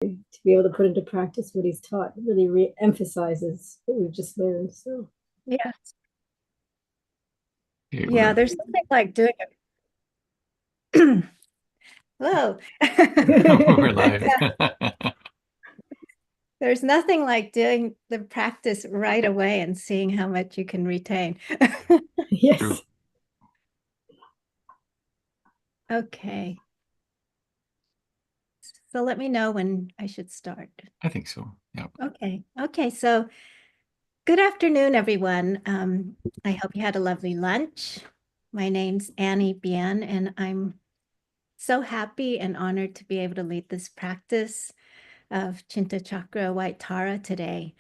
to be able to put into practice what he's taught. It really re-emphasizes what we've just learned. So Yeah. Okay, Yeah, there's something like doing it. Whoa. we're live. There's nothing like doing the practice right away and seeing how much you can retain. yes. True. Okay. So let me know when I should start. I think so. Yeah. Okay. Okay. So good afternoon, everyone. I hope you had a lovely lunch. My name's Annie Bien, and I'm so happy and honored to be able to lead this practice of Chinta Chakra White Tara today.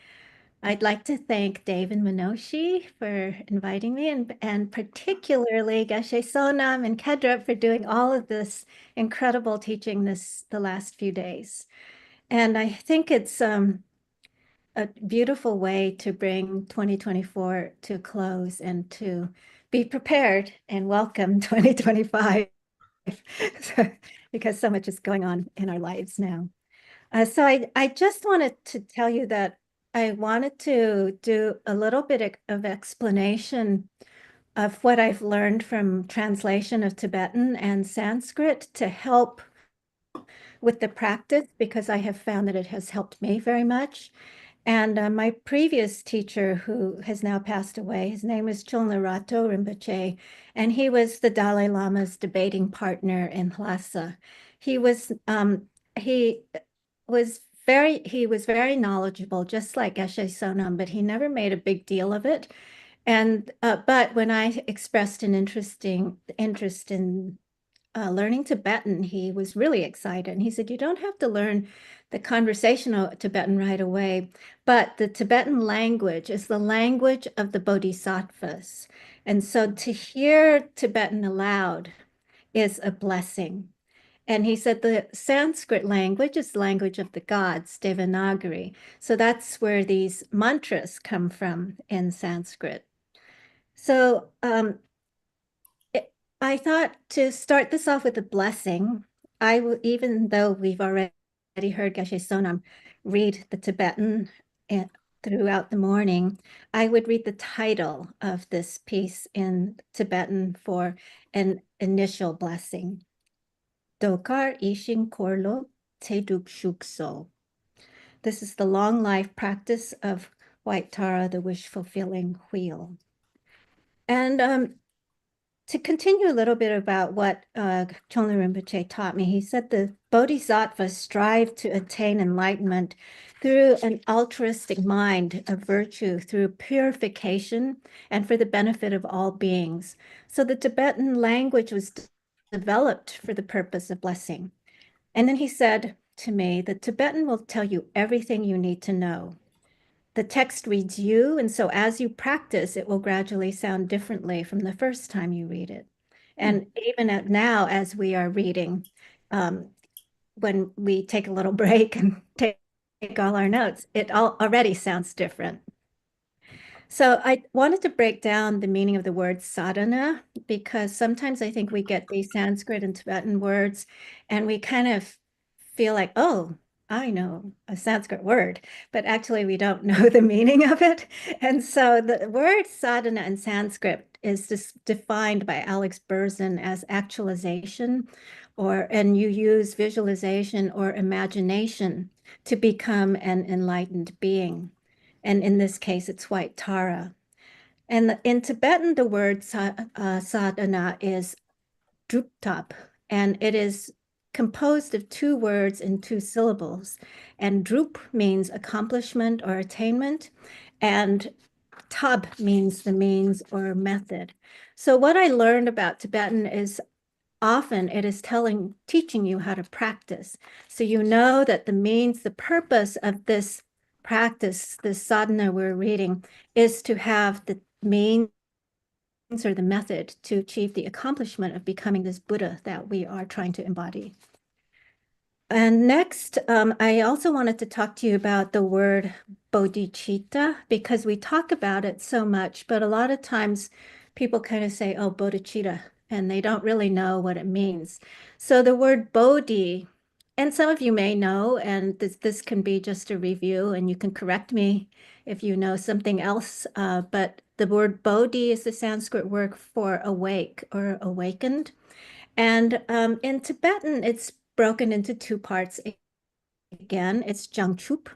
I'd like to thank Dave and Minoshi for inviting me, and particularly Geshe Sonam and Kedra for doing all of this incredible teaching the last few days. And I think it's a beautiful way to bring 2024 to a close and to be prepared and welcome 2025 because so much is going on in our lives now. So I just wanted to tell you that I wanted to do a little bit of explanation of what I've learned from translation of Tibetan and Sanskrit to help with the practice, because I have found that it has helped me very much. And my previous teacher, who has now passed away, his name was Chulnarato Rinpoche, and he was the Dalai Lama's debating partner in Lhasa. He was he he was very knowledgeable, just like Geshe Sonam, but he never made a big deal of it. And but when I expressed an interest in learning Tibetan, he was really excited. And he said, "You don't have to learn the conversational Tibetan right away, but the Tibetan language is the language of the bodhisattvas. And so to hear Tibetan aloud is a blessing." And he said the Sanskrit language is the language of the gods, Devanagari. So that's where these mantras come from in Sanskrit. So I thought to start this off with a blessing. Even though we've already heard Geshe Sonam read the Tibetan throughout the morning, I would read the title of this piece in Tibetan for an initial blessing. Dokar Ishin Korlo Teduk Shukso. This is the long life practice of White Tara, the wish-fulfilling wheel. And to continue a little bit about what Chonla Rinpoche taught me, he said the bodhisattvas strive to attain enlightenment through an altruistic mind of virtue, through purification, and for the benefit of all beings. So the Tibetan language was developed for the purpose of blessing. And then he said to me, the Tibetan will tell you everything you need to know. The text reads you, and so as you practice, it will gradually sound differently from the first time you read it. And even now, as we are reading, when we take a little break and take all our notes, it already sounds different. So I wanted to break down the meaning of the word sadhana, because sometimes I think we get these Sanskrit and Tibetan words and we kind of feel like, oh, I know a Sanskrit word, but actually we don't know the meaning of it. And so the word sadhana in Sanskrit is just defined by Alex Berzin as actualization, and you use visualization or imagination to become an enlightened being. And in this case, it's White Tara. And in Tibetan, the word sadhana is druptap, and it is composed of two words and two syllables. And drup means accomplishment or attainment, and tab means the means or method. So what I learned about Tibetan is often it is teaching you how to practice. So you know that the purpose of this practice, this sadhana we're reading, is to have the means or the method to achieve the accomplishment of becoming this Buddha that we are trying to embody. And next, I also wanted to talk to you about the word bodhicitta, because we talk about it so much, but a lot of times people kind of say, oh, bodhicitta, and they don't really know what it means. So the word bodhi And some of you may know, and this can be just a review, and you can correct me if you know something else. But the word bodhi is the Sanskrit word for awake or awakened. And in Tibetan, it's broken into two parts. Again, it's Jangchup.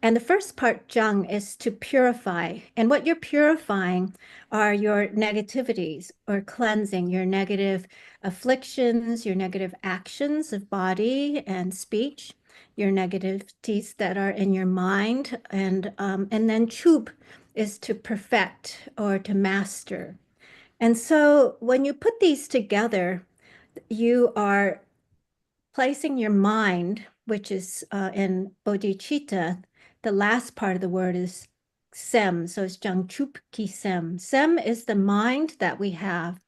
And the first part, Jung, is to purify. And what you're purifying are your negativities or cleansing, your negative afflictions, your negative actions of body and speech, your negativities that are in your mind. And then Chup is to perfect or to master. And so when you put these together, you are placing your mind, which is in bodhicitta, the last part of the word is sem, so it's jangchup ki sem. Sem is the mind that we have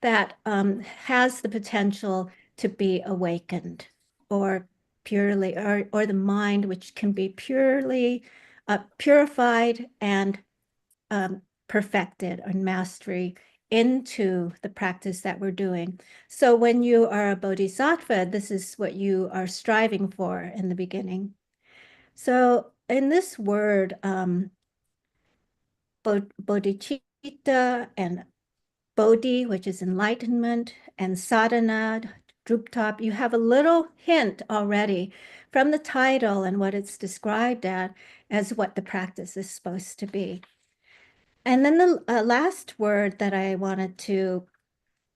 that has the potential to be awakened or purely, or the mind which can be purely purified and perfected and mastery into the practice that we're doing. So when you are a bodhisattva, this is what you are striving for in the beginning. So in this word, bodhicitta and bodhi, which is enlightenment, and sadhana, druptop, you have a little hint already from the title and what it's described as what the practice is supposed to be. And then the last word that I wanted to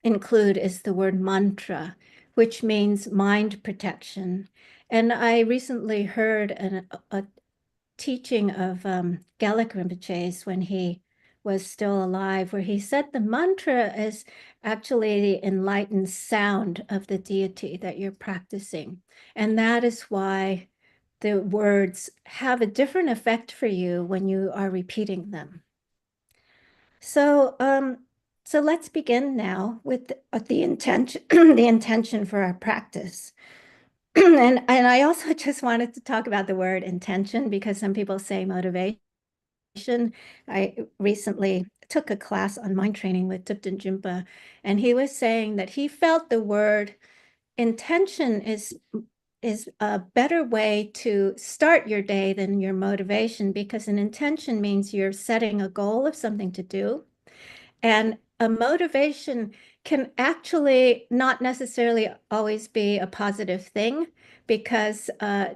include is the word mantra, which means mind protection. And I recently heard a teaching of Gelek Rinpoche's when he was still alive, where he said the mantra is actually the enlightened sound of the deity that you're practicing. And that is why the words have a different effect for you when you are repeating them. So, so let's begin now with the intention, the intention for our practice. And I also just wanted to talk about the word intention because some people say motivation. I recently took a class on mind training with Thupten Jinpa, and he was saying that he felt the word intention is a better way to start your day than your motivation, because an intention means you're setting a goal of something to do. And a motivation can actually not necessarily always be a positive thing, because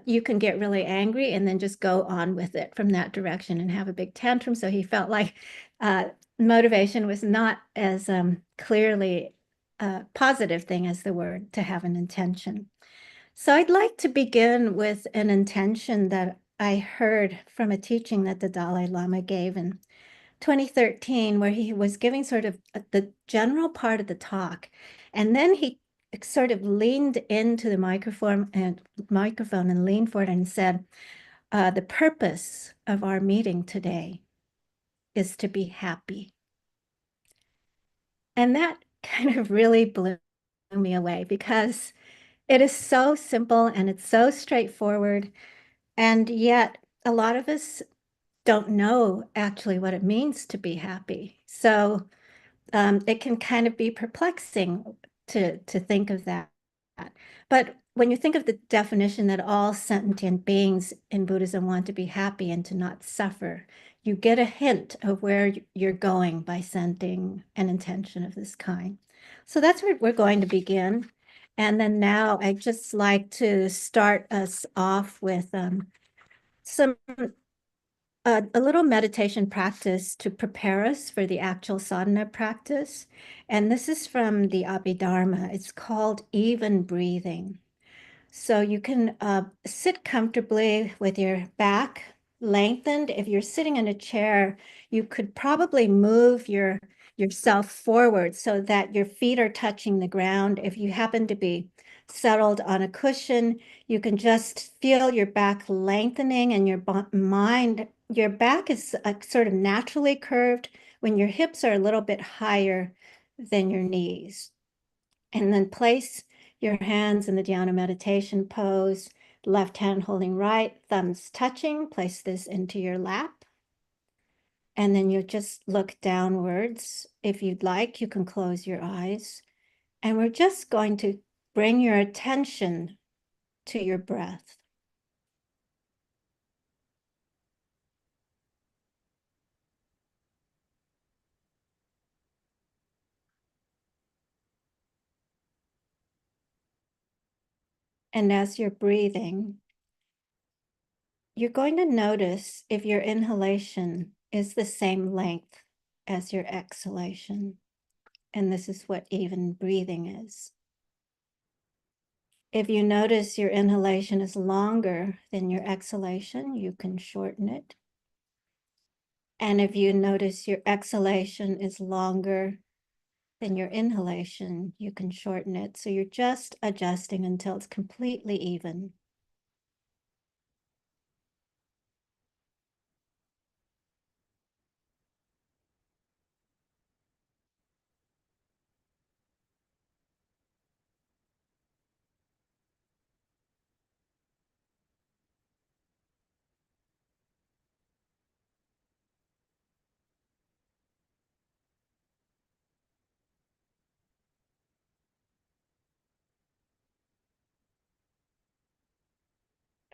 you can get really angry and then just go on with it from that direction and have a big tantrum. So he felt like motivation was not as clearly a positive thing as the word to have an intention. So I'd like to begin with an intention that I heard from a teaching that the Dalai Lama gave in 2013, where he was giving sort of the general part of the talk. And then he sort of leaned into the microphone and leaned forward and said, the purpose of our meeting today is to be happy. And that kind of really blew me away, because it is so simple and it's so straightforward. And yet a lot of us don't know actually what it means to be happy. So it can kind of be perplexing to think of that. But when you think of the definition that all sentient beings in Buddhism want to be happy and to not suffer, you get a hint of where you're going by setting an intention of this kind. So that's where we're going to begin. And then now I'd just like to start us off with some a little meditation practice to prepare us for the actual sadhana practice. And this is from the Abhidharma. It's called even breathing. So you can sit comfortably with your back lengthened. If you're sitting in a chair, you could probably move yourself forward so that your feet are touching the ground. If you happen to be settled on a cushion, you can just feel your back lengthening, and your back is sort of naturally curved when your hips are a little bit higher than your knees. And then place your hands in the dhyana meditation pose, left hand holding right, thumbs touching. Place this into your lap. And then you just look downwards. If you'd like, you can close your eyes. And we're just going to bring your attention to your breath. And as you're breathing, you're going to notice if your inhalation is the same length as your exhalation. And this is what even breathing is. If you notice your inhalation is longer than your exhalation, you can shorten it. And if you notice your exhalation is longer than your inhalation, you can shorten it. So you're just adjusting until it's completely even.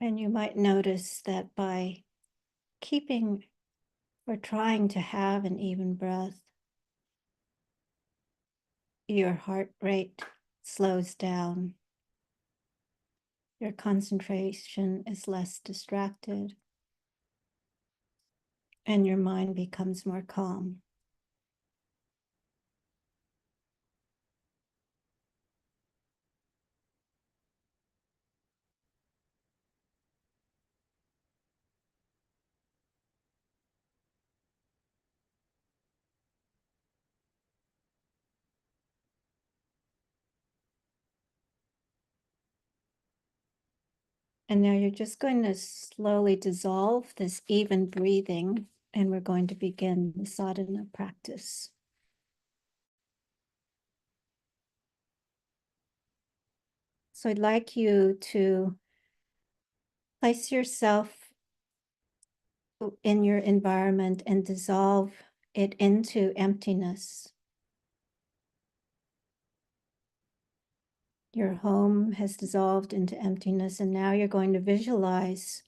And you might notice that by keeping or trying to have an even breath, your heart rate slows down. Your concentration is less distracted, and your mind becomes more calm. And now you're just going to slowly dissolve this even breathing, and we're going to begin the sadhana practice. So I'd like you to place yourself in your environment and dissolve it into emptiness. Your home has dissolved into emptiness, and now you're going to visualize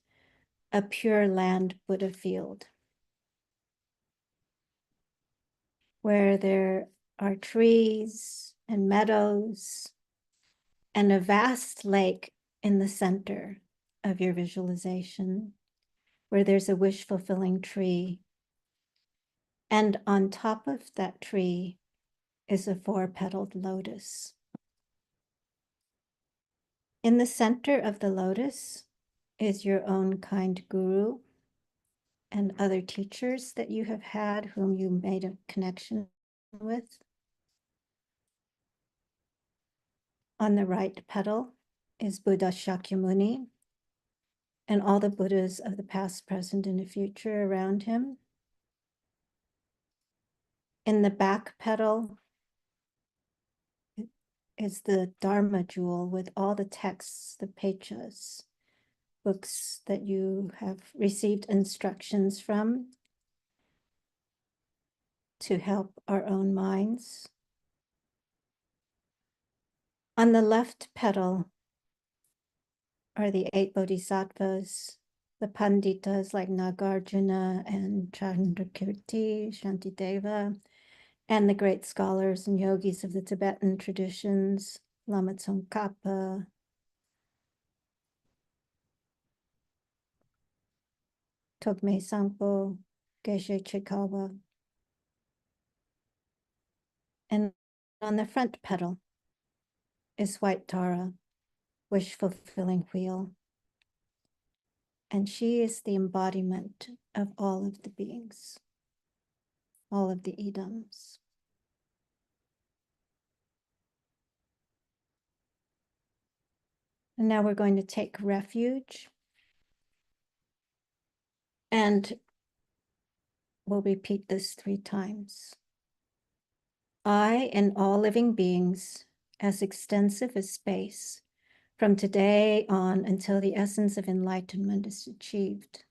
a Pure Land Buddha field where there are trees and meadows and a vast lake in the center of your visualization, where there's a wish-fulfilling tree. And on top of that tree is a four-petaled lotus. In the center of the lotus is your own kind guru and other teachers that you have had whom you made a connection with. On the right petal is Buddha Shakyamuni and all the Buddhas of the past, present, and the future around him. In the back petal is the Dharma jewel with all the texts, the pechas, books that you have received instructions from to help our own minds. On the left petal are the 8 bodhisattvas, the panditas like Nagarjuna and Chandrakirti, Shantideva, and the great scholars and yogis of the Tibetan traditions, Lama Tsongkhapa, Togme Sangpo, Geshe Chikawa. And on the front petal is White Tara, wish-fulfilling wheel. And she is the embodiment of all of the beings, all of the idams. And now we're going to take refuge, and we'll repeat this 3 times. I and all living beings, as extensive as space, from today on until the essence of enlightenment is achieved.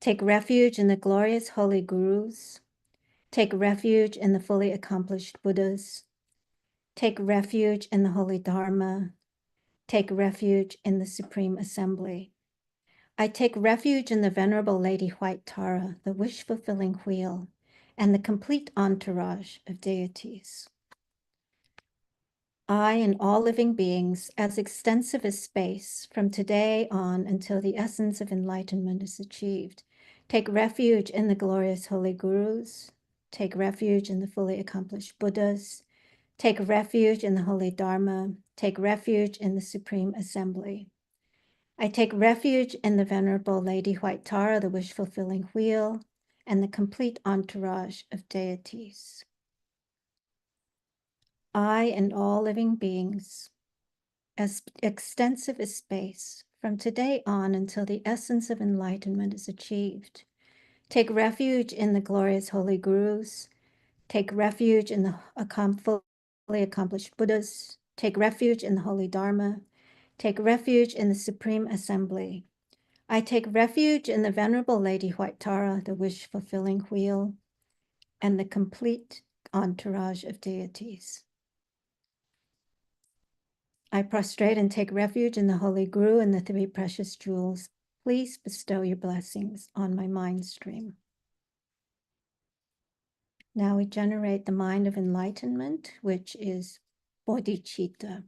Take refuge in the glorious holy gurus. Take refuge in the fully accomplished Buddhas. Take refuge in the holy Dharma. take refuge in the Supreme Assembly. I take refuge in the Venerable Lady White Tara, the wish-fulfilling wheel, and the complete entourage of deities. I and all living beings, as extensive as space, from today on until the essence of enlightenment is achieved, take refuge in the glorious holy gurus, take refuge in the fully accomplished Buddhas, take refuge in the holy Dharma, take refuge in the Supreme Assembly. I take refuge in the Venerable Lady White Tara, the wish-fulfilling wheel, and the complete entourage of deities. I and all living beings, as extensive as space, from today on until the essence of enlightenment is achieved, take refuge in the glorious holy gurus, take refuge in the fully accomplished Buddhas, take refuge in the holy Dharma, take refuge in the Supreme Assembly. I take refuge in the Venerable Lady White Tara, the wish-fulfilling wheel, and the complete entourage of deities. I prostrate and take refuge in the Holy Guru and the three precious jewels. Please bestow your blessings on my mind stream. Now we generate the mind of enlightenment, which is bodhicitta.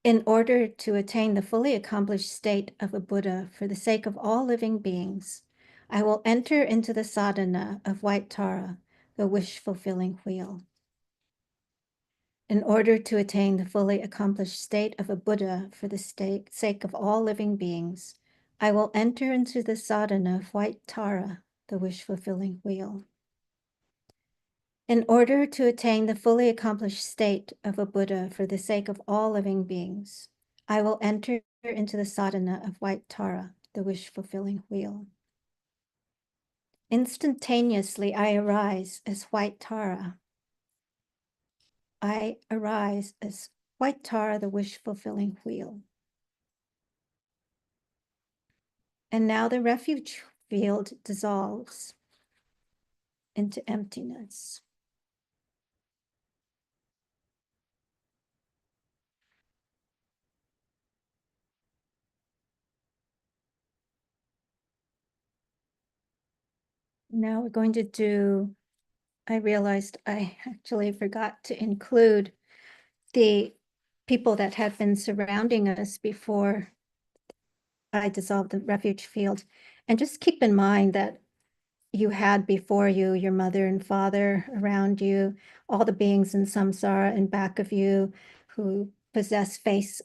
In order to attain the fully accomplished state of a Buddha for the sake of all living beings, I will enter into the sadhana of White Tara, the wish-fulfilling wheel. In order to attain the fully accomplished state of a Buddha for the sake of all living beings, I will enter into the sadhana of White Tara, the wish-fulfilling wheel. In order to attain the fully accomplished state of a Buddha for the sake of all living beings, I will enter into the sadhana of White Tara, the wish-fulfilling wheel. Instantaneously, I arise as White Tara. I arise as White Tara, the wish-fulfilling wheel. And now the refuge field dissolves into emptiness. Now we're going to do, I realized I actually forgot to include the people that had been surrounding us before I dissolved the refuge field. And just keep in mind that you had before you your mother and father around you, all the beings in samsara in back of you who possess faith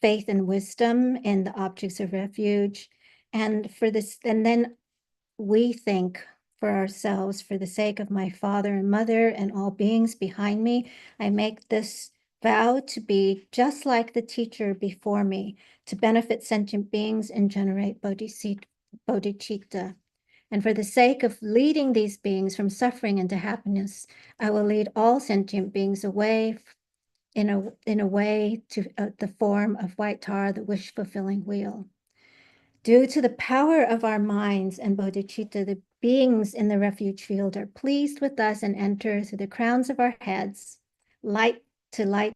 and wisdom in the objects of refuge. And for this, and then we think for ourselves, for the sake of my father and mother and all beings behind me, I make this vow to be just like the teacher before me, to benefit sentient beings and generate bodhicitta. And for the sake of leading these beings from suffering into happiness, I will lead all sentient beings away in a way to the form of White Tara, the wish-fulfilling wheel. Due to the power of our minds and bodhicitta, the beings in the refuge field are pleased with us and enter through the crowns of our heads, light to light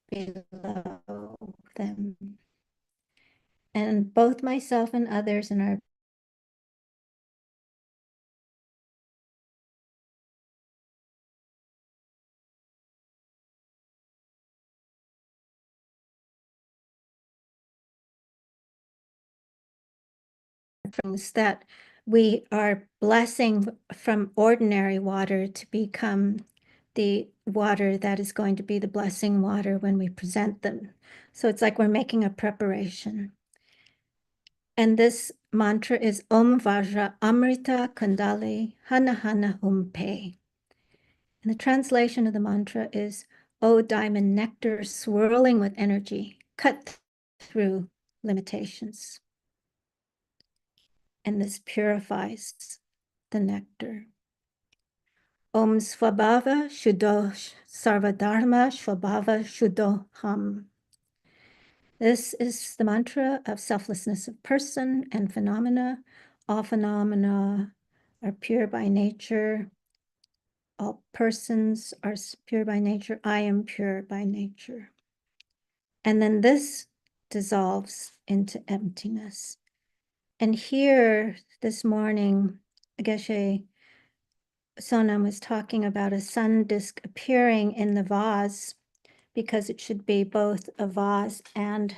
below them. And both myself and others in our that we are blessing from ordinary water to become the water that is going to be the blessing water when we present them. So it's like we're making a preparation. And this mantra is Om Vajra Amrita Kundali Hana Hana Humpe. And the translation of the mantra is, O diamond nectar swirling with energy, cut through limitations. And this purifies the nectar. Om Svabhava Shuddho Sarvadharma Svabhava Shuddho Ham. This is the mantra of selflessness of person and phenomena. All phenomena are pure by nature. All persons are pure by nature. I am pure by nature. And then this dissolves into emptiness. And here this morning, Geshe Sonam was talking about a sun disk appearing in the vase, because it should be both a vase and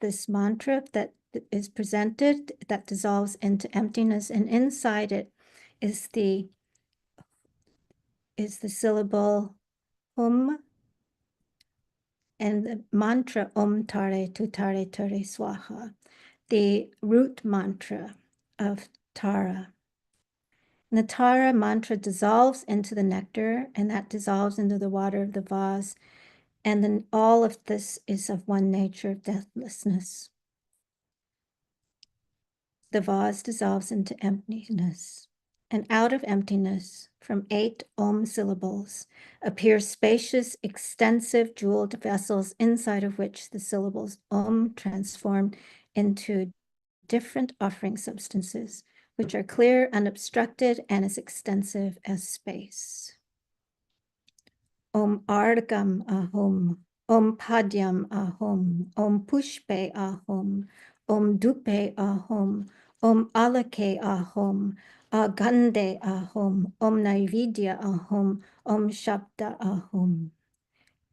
this mantra that is presented that dissolves into emptiness. And inside it is the syllable and the mantra Tare Tu Tare Tare Swaha, the root mantra of Tara. And the Tara mantra dissolves into the nectar, and that dissolves into the water of the vase. And then all of this is of one nature of deathlessness. The vase dissolves into emptiness. And out of emptiness, from 8 syllables, appear spacious, extensive, jeweled vessels, inside of which the syllables transform into different offering substances, which are clear, unobstructed, and as extensive as space. Argam ahom, Padyam ahom, Pushpe ahom, Dupe ahom, Alake ahom, Gande ahom, Naividya ahom, Shabda ahom.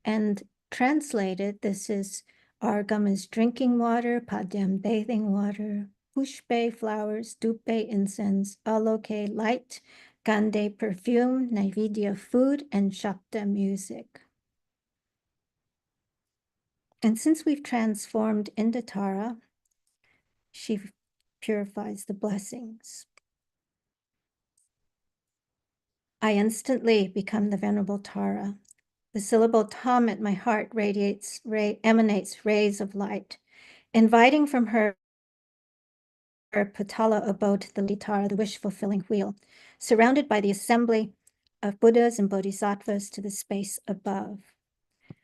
And translated, this is Argam is drinking water, Padyam bathing water, Pushpe flowers, Dupe incense, Aloke light, Gande perfume, Naividya food, and Shabda music. And since we've transformed into Tara, she purifies the blessings. I instantly become the Venerable Tara. The syllable Tam at my heart emanates rays of light, inviting from her Patala abode the Tara, the wish-fulfilling wheel, surrounded by the assembly of Buddhas and Bodhisattvas to the space above.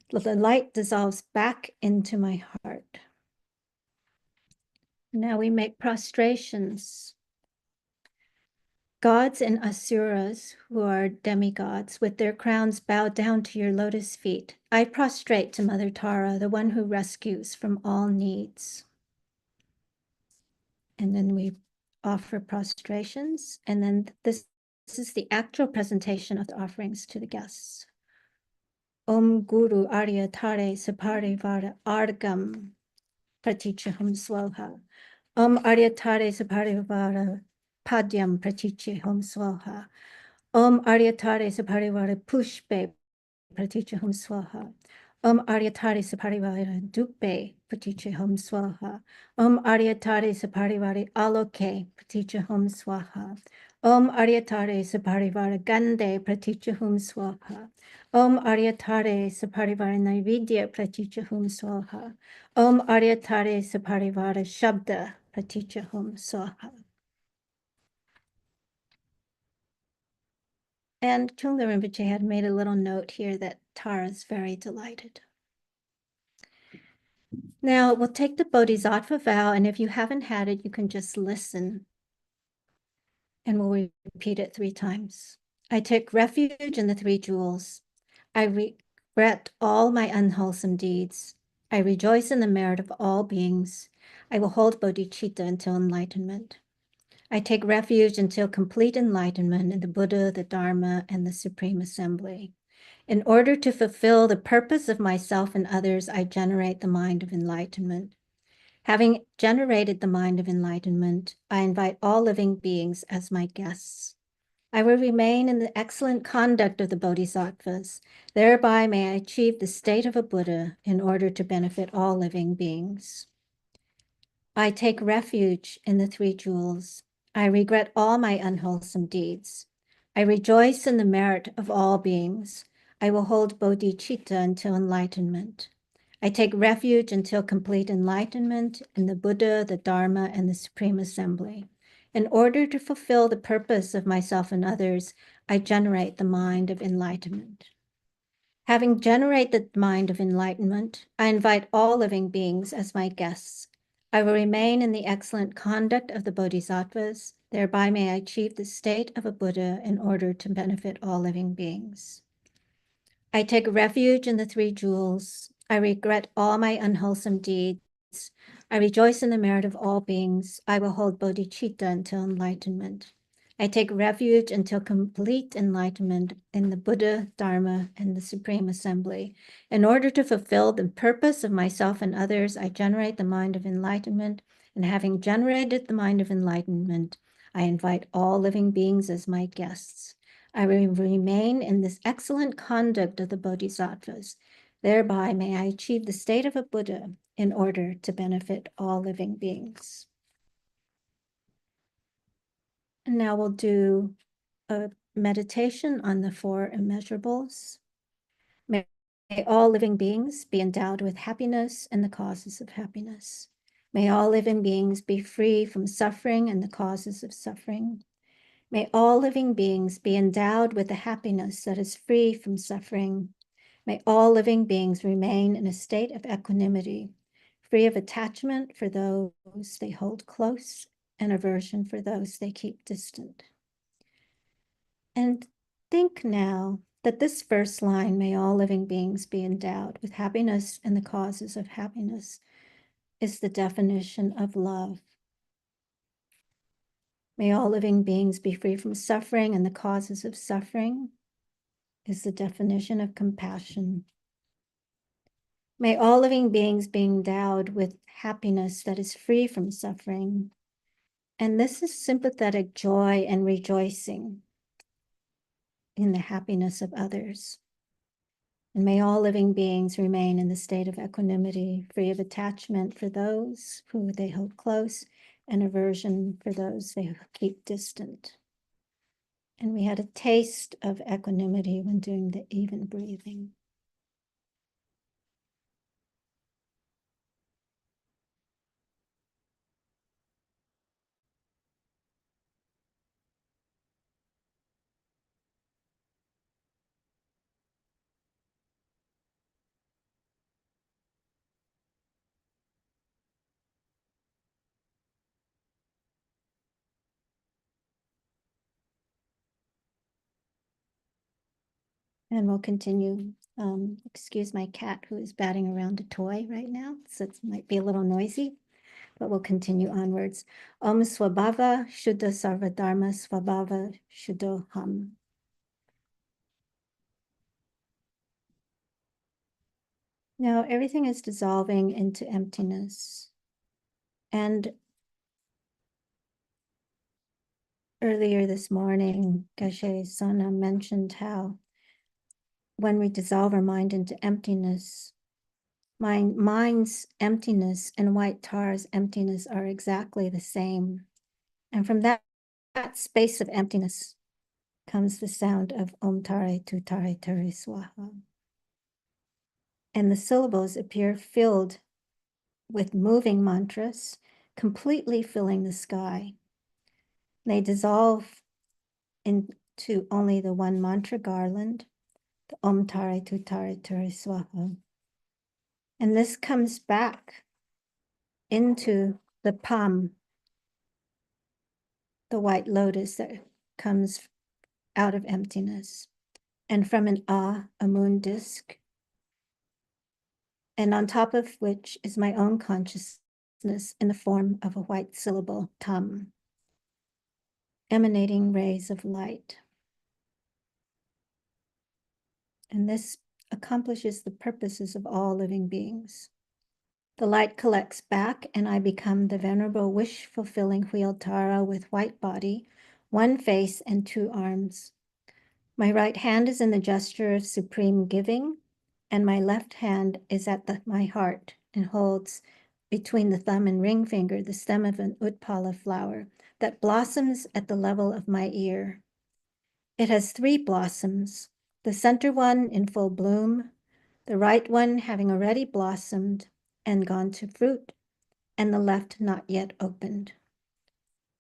The light dissolves back into my heart. Now we make prostrations. Gods and asuras, who are demigods, with their crowns bowed down to your lotus feet, I prostrate to Mother Tara, the one who rescues from all needs. And then we offer prostrations, and then this is the actual presentation of the offerings to the guests. Om Guru Arya Tare Saparivara Argam Pratichahum Swaha. Om Arya Tare Saparivara Padyam Pratichahum Swaha. Om Arya Tare Saparivara Pushpe Pratichahum Swaha. Om Arya Tare Saparivara Dupe Pratichahum Swaha. Om Arya Tare Saparivara Aloke Pratichahum Swaha. Om Arya Tare Saparivara Gande Pratichahum Swaha. Om Arya Tare Saparivara Naividya Pratichahum Swaha. Om Arya Tare Saparivara Shabda Pratichahum Swaha. And Chungla Rinpoche had made a little note here that Tara's very delighted. Now we'll take the Bodhisattva vow, and if you haven't had it, you can just listen. And we'll repeat it 3 times. I take refuge in the 3 jewels. I regret all my unwholesome deeds. I rejoice in the merit of all beings. I will hold bodhicitta until enlightenment. I take refuge until complete enlightenment in the Buddha, the Dharma, and the Supreme Assembly. In order to fulfill the purpose of myself and others, I generate the mind of enlightenment. Having generated the mind of enlightenment, I invite all living beings as my guests. I will remain in the excellent conduct of the Bodhisattvas. Thereby may I achieve the state of a Buddha in order to benefit all living beings. I take refuge in the 3 jewels. I regret all my unwholesome deeds. I rejoice in the merit of all beings. I will hold bodhicitta until enlightenment. I take refuge until complete enlightenment in the Buddha, the Dharma, and the Supreme Assembly. In order to fulfill the purpose of myself and others, I generate the mind of enlightenment. Having generated the mind of enlightenment, I invite all living beings as my guests. I will remain in the excellent conduct of the Bodhisattvas. Thereby may I achieve the state of a Buddha in order to benefit all living beings. I take refuge in the three jewels. I regret all my unwholesome deeds. I rejoice in the merit of all beings. I will hold bodhicitta until enlightenment. I take refuge until complete enlightenment in the Buddha, Dharma, and the Supreme Assembly. In order to fulfill the purpose of myself and others, I generate the mind of enlightenment, and having generated the mind of enlightenment, I invite all living beings as my guests. I will remain in this excellent conduct of the Bodhisattvas. Thereby may I achieve the state of a Buddha in order to benefit all living beings. And now we'll do a meditation on the four immeasurables. May all living beings be endowed with happiness and the causes of happiness. May all living beings be free from suffering and the causes of suffering. May all living beings be endowed with a happiness that is free from suffering. May all living beings remain in a state of equanimity, free of attachment for those they hold close and aversion for those they keep distant. And think now that this first line, may all living beings be endowed with happiness and the causes of happiness, is the definition of love. May all living beings be free from suffering, and the causes of suffering is the definition of compassion. May all living beings be endowed with happiness that is free from suffering, and this is sympathetic joy and rejoicing in the happiness of others. And may all living beings remain in the state of equanimity, free of attachment for those who they hold close and aversion for those they keep distant. And we had a taste of equanimity when doing the even breathing. And we'll continue. Excuse my cat who is batting around a toy right now, so it might be a little noisy, but we'll continue onwards. Om Swabhava Shuddha Sarvadharma Swabhava Shuddhoham. Now everything is dissolving into emptiness. And earlier this morning, Geshe Sonam mentioned how when we dissolve our mind into emptiness, mind's emptiness and white tar's emptiness are exactly the same. And from that space of emptiness comes the sound of Om Tare Tu Tare Tare Swaha. And the syllables appear filled with moving mantras, completely filling the sky. They dissolve into only the one mantra garland, the Om Tare Tu Tare Tare Swaha. And this comes back into the palm, the white lotus that comes out of emptiness, and from an a moon disk, and on top of which is my own consciousness in the form of a white syllable, tam, emanating rays of light. And this accomplishes the purposes of all living beings. The light collects back, and I become the venerable wish-fulfilling wheeled Tara with white body, one face, and two arms. My right hand is in the gesture of supreme giving, and my left hand is at my heart and holds between the thumb and ring finger the stem of an utpala flower that blossoms at the level of my ear. It has three blossoms, the center one in full bloom, the right one having already blossomed and gone to fruit, and the left not yet opened.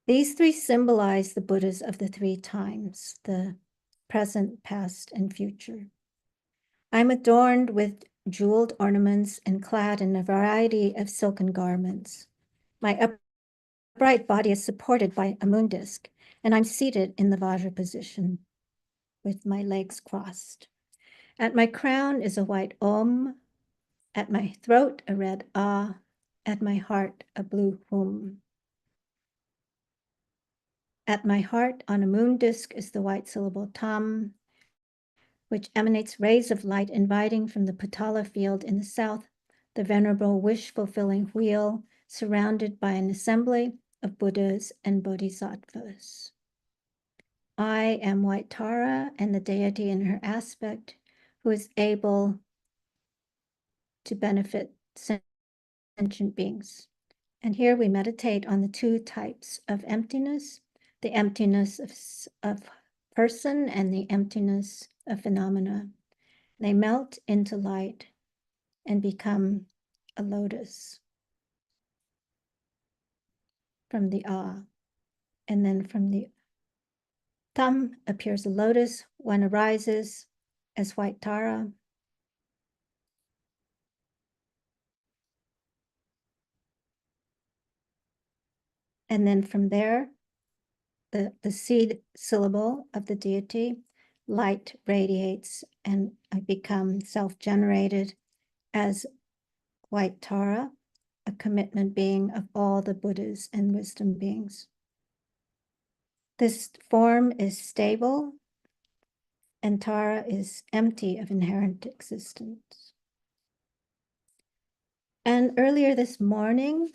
These three symbolize the Buddhas of the three times, the present, past, and future. I'm adorned with jeweled ornaments and clad in a variety of silken garments. My upright body is supported by a moon disk, and I'm seated in the Vajra position with my legs crossed. At my crown is a white Om, at my throat a red Ah, at my heart a blue Hum. At my heart on a moon disk is the white syllable Tam, which emanates rays of light inviting from the Patala field in the south, the venerable wish-fulfilling wheel surrounded by an assembly of Buddhas and Bodhisattvas. I am White Tara and the deity in her aspect who is able to benefit sentient beings. And here we meditate on the two types of emptiness, the emptiness of person and the emptiness of phenomena. They melt into light and become a lotus from the Ah. And then from the Tam appears a lotus. One arises as White Tara. And then from there, the seed syllable of the deity, light radiates, and I become self-generated as White Tara, a commitment being of all the Buddhas and wisdom beings. This form is stable, and Tara is empty of inherent existence. And earlier this morning,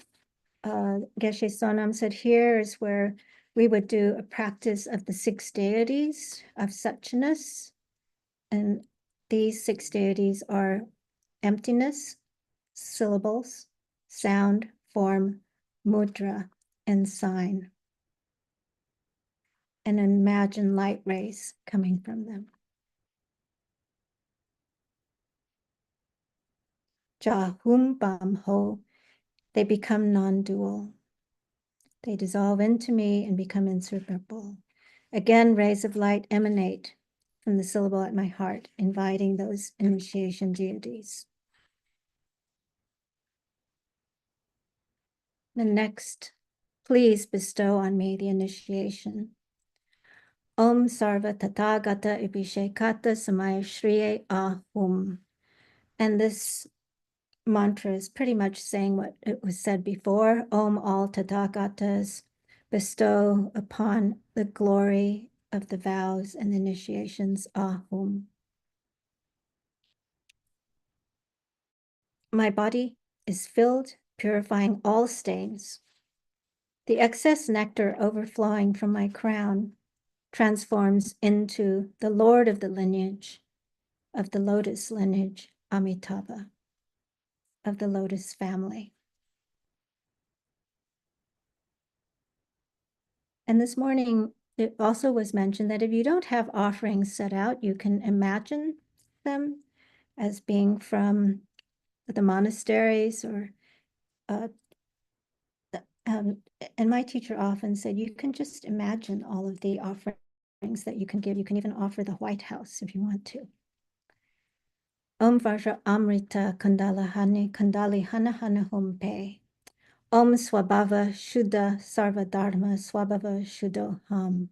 Geshe Sonam said here is where we would do a practice of the 6 deities of suchness. And these 6 deities are emptiness, syllables, sound, form, mudra, and sign. And imagine light rays coming from them. Ja hum bam ho, they become non-dual. They dissolve into me and become inseparable. Again, rays of light emanate from the syllable at my heart, inviting those initiation deities. The next, please bestow on me the initiation. Om Sarva Tathagata Abhishekata Samaya Shriye Ahum. And this mantra is pretty much saying what it was said before. Om, all Tathagatas bestow upon the glory of the vows and initiations. Ahum. My body is filled, purifying all stains. The excess nectar overflowing from my crown transforms into the Lord of the lineage, of the lotus lineage, Amitabha, of the lotus family. And this morning, it also was mentioned that if you don't have offerings set out, you can imagine them as being from the monasteries or, and my teacher often said, you can just imagine all of the offerings that you can give. You can even offer the White House if you want to. Om Vajra Amrita Kandali Hana Hana Hum Pe. Om Swabhava Shuddha Sarva Dharma Swabhava Shuddho Ham.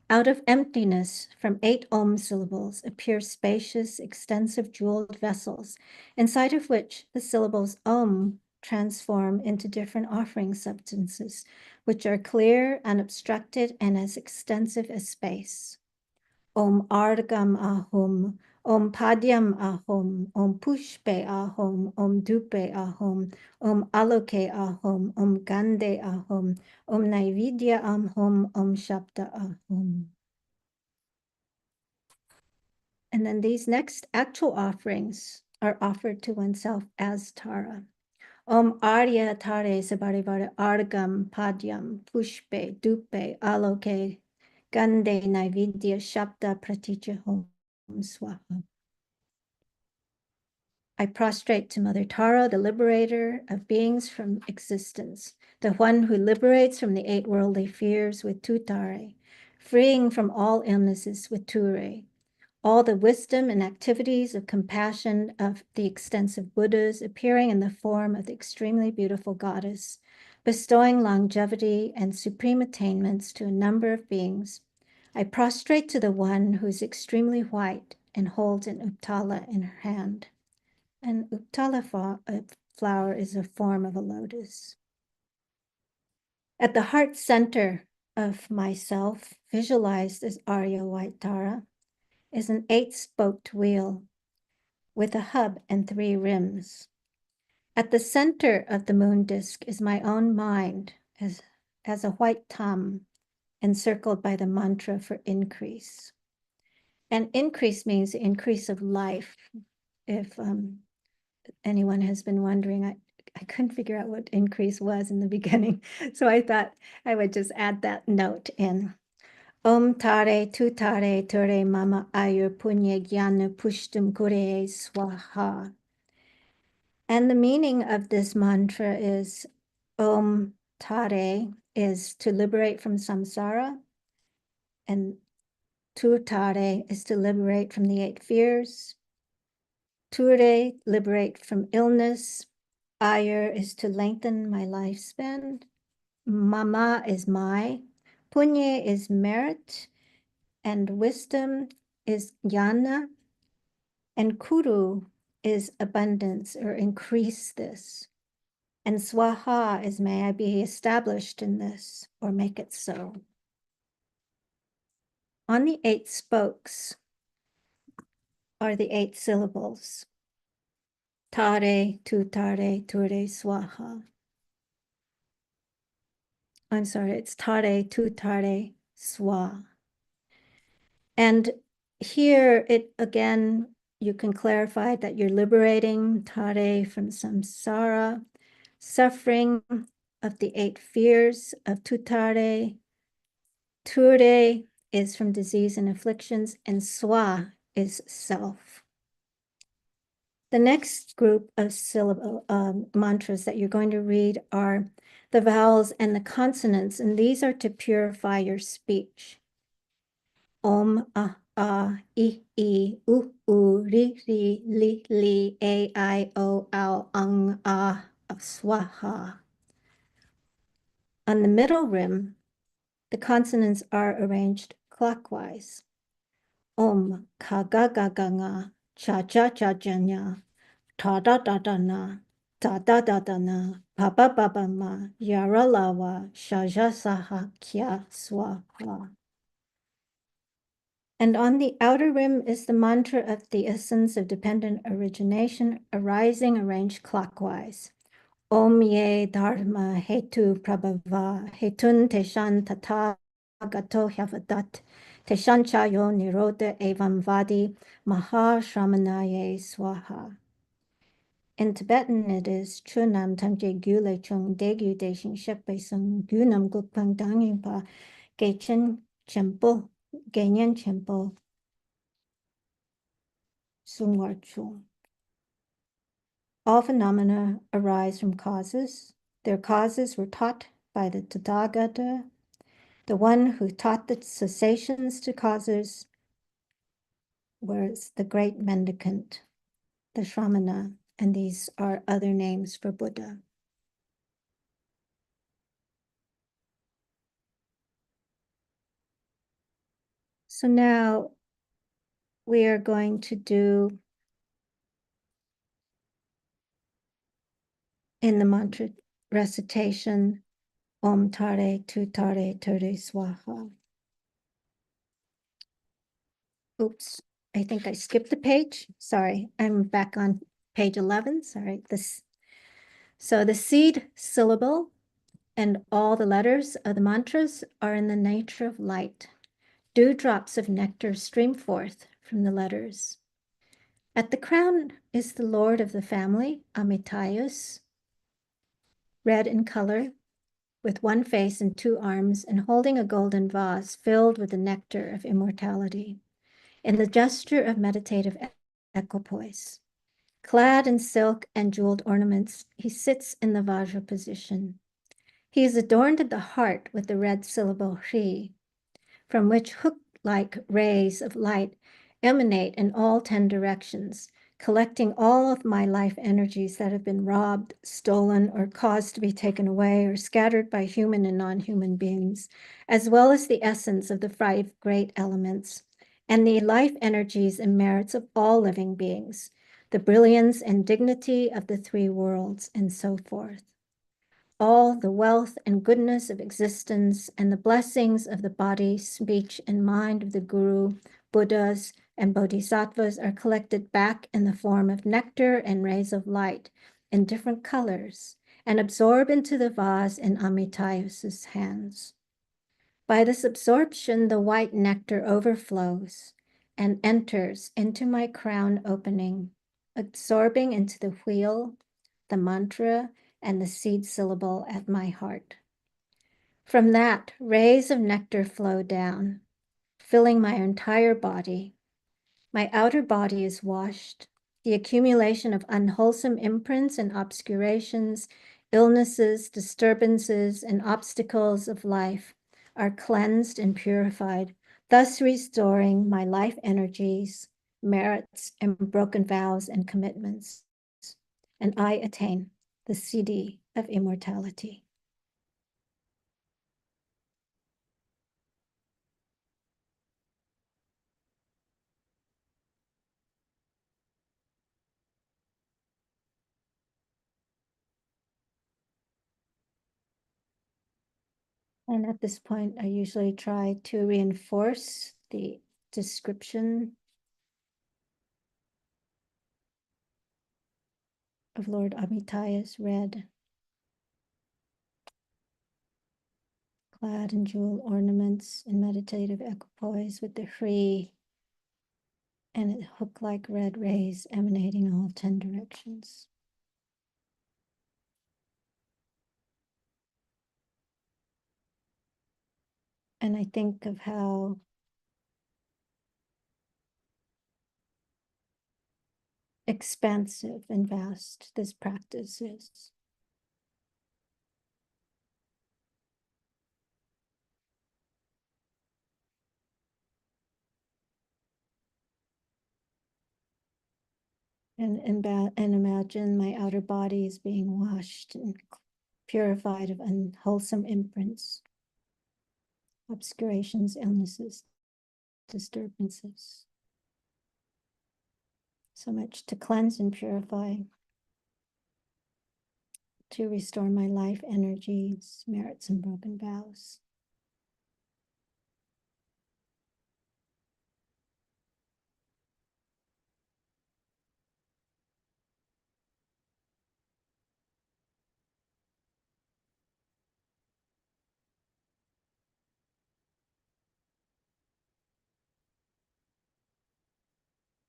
Out of emptiness, from 8 Om syllables, appear spacious, extensive jeweled vessels, inside of which the syllables Om transform into different offering substances, which are clear, unobstructed, and as extensive as space. Om Argam Ahum, Om Padyam Ahum, Om Pushpe Ahum, Om Dupe Ahum, Om Aloke Ahum, Om Gande Ahum, Om Naividya Ahum, Om Shabda Ahum. And then these next actual offerings are offered to oneself as Tara. Om Arya Tare Sabarivara Argam Padyam Pushpe Dupe Aloke Gande Naividya Shabda Pratitya Hom Swaha. I prostrate to Mother Tara, the liberator of beings from existence, the one who liberates from the 8 worldly fears with Tutare, freeing from all illnesses with Ture, all the wisdom and activities of compassion of the extensive Buddhas appearing in the form of the extremely beautiful goddess, bestowing longevity and supreme attainments to a number of beings, I prostrate to the one who is extremely white and holds an uptala in her hand. An uptala flower is a form of a lotus. At the heart center of myself, visualized as Arya White Tara, is an 8-spoked wheel with a hub and 3 rims. At the center of the moon disk is my own mind as a white thumb encircled by the mantra for increase. And increase means increase of life. If anyone has been wondering, I couldn't figure out what increase was in the beginning. So I thought I would just add that note in. Om Tare Tu Tare Ture Mama Ayur Punya Gyana Pushtum Kure Swaha. And the meaning of this mantra is Om Tare is to liberate from samsara, and Tu Tare is to liberate from the 8 fears. Ture, liberate from illness. Ayur is to lengthen my lifespan. Mama is my. Punya is merit. And wisdom is jnana. And kuru is abundance or increase this. And swaha is may I be established in this or make it so. On the 8 spokes are the 8 syllables. Tare, tu tare, ture, swaha. I'm sorry, it's tare, tu tare, swa. And here it again, you can clarify that you're liberating tare from samsara, suffering of the 8 fears of tutare. Ture is from disease and afflictions, and swa is self. The next group of mantras that you're going to read are the vowels and the consonants, and these are to purify your speech. Om, ah, I, u, ri, li, a, I, o, au, ang, ah, swaha. On the middle rim, the consonants are arranged clockwise. Om, ka, ga, ga, ga, nga, cha, cha, cha, ja, nya, ta, da, da, da, na, ta, da, da, da, na, pa, ba, ba, ba, ma, yara, lawa, sha, ja, saha, kya, swaha. And on the outer rim is the mantra of the essence of dependent origination, arising arranged clockwise. Om ye dharma hetu prabhava, hetun teshan tata gato hyavadat, teshan chayo niroda evam vadi, maha shramanaye swaha. In Tibetan, it is chunam tamje gule chung degu deshin shepe sung gunam gukpang dangingpa, gechen chempo, genyan chempo, sungwarchu. All phenomena arise from causes. Their causes were taught by the Tathagata, the one who taught the cessations to causes was the great mendicant, the Shramana, and these are other names for Buddha. So now we are going to do in the mantra recitation, Om Tare Tu Tare Ture Swaha. Oops, I think I skipped a page. Sorry, I'm back on page 11. Sorry, So the seed syllable and all the letters of the mantras are in the nature of light. Dewdrops of nectar stream forth from the letters. At the crown is the lord of the family, Amitayus, red in color, with 1 face and 2 arms, and holding a golden vase filled with the nectar of immortality, in the gesture of meditative equipoise. Clad in silk and jeweled ornaments, he sits in the Vajra position. He is adorned at the heart with the red syllable Hri, from which hook-like rays of light emanate in all 10 directions, collecting all of my life energies that have been robbed, stolen, or caused to be taken away or scattered by human and non-human beings, as well as the essence of the 5 great elements, and the life energies and merits of all living beings, the brilliance and dignity of the 3 worlds, and so forth. All the wealth and goodness of existence and the blessings of the body, speech, and mind of the Guru, Buddhas, and Bodhisattvas are collected back in the form of nectar and rays of light in different colors and absorb into the vase in Amitayus's hands. By this absorption, the white nectar overflows and enters into my crown opening, absorbing into the wheel, the mantra, and the seed syllable at my heart. From that, rays of nectar flow down, filling my entire body. My outer body is washed. The accumulation of unwholesome imprints and obscurations, illnesses, disturbances, and obstacles of life are cleansed and purified, thus restoring my life energies, merits, and broken vows and commitments. And I attain the CD of immortality. And at this point, I usually try to reinforce the description of Lord Amitaya's red, clad in jewel ornaments and meditative equipoise with the free and hook-like red rays emanating in all 10 directions. And I think of how expansive and vast this practice is. And imagine my outer body is being washed and purified of unwholesome imprints, obscurations, illnesses, disturbances. So much to cleanse and purify, to restore my life energies, merits, and broken vows.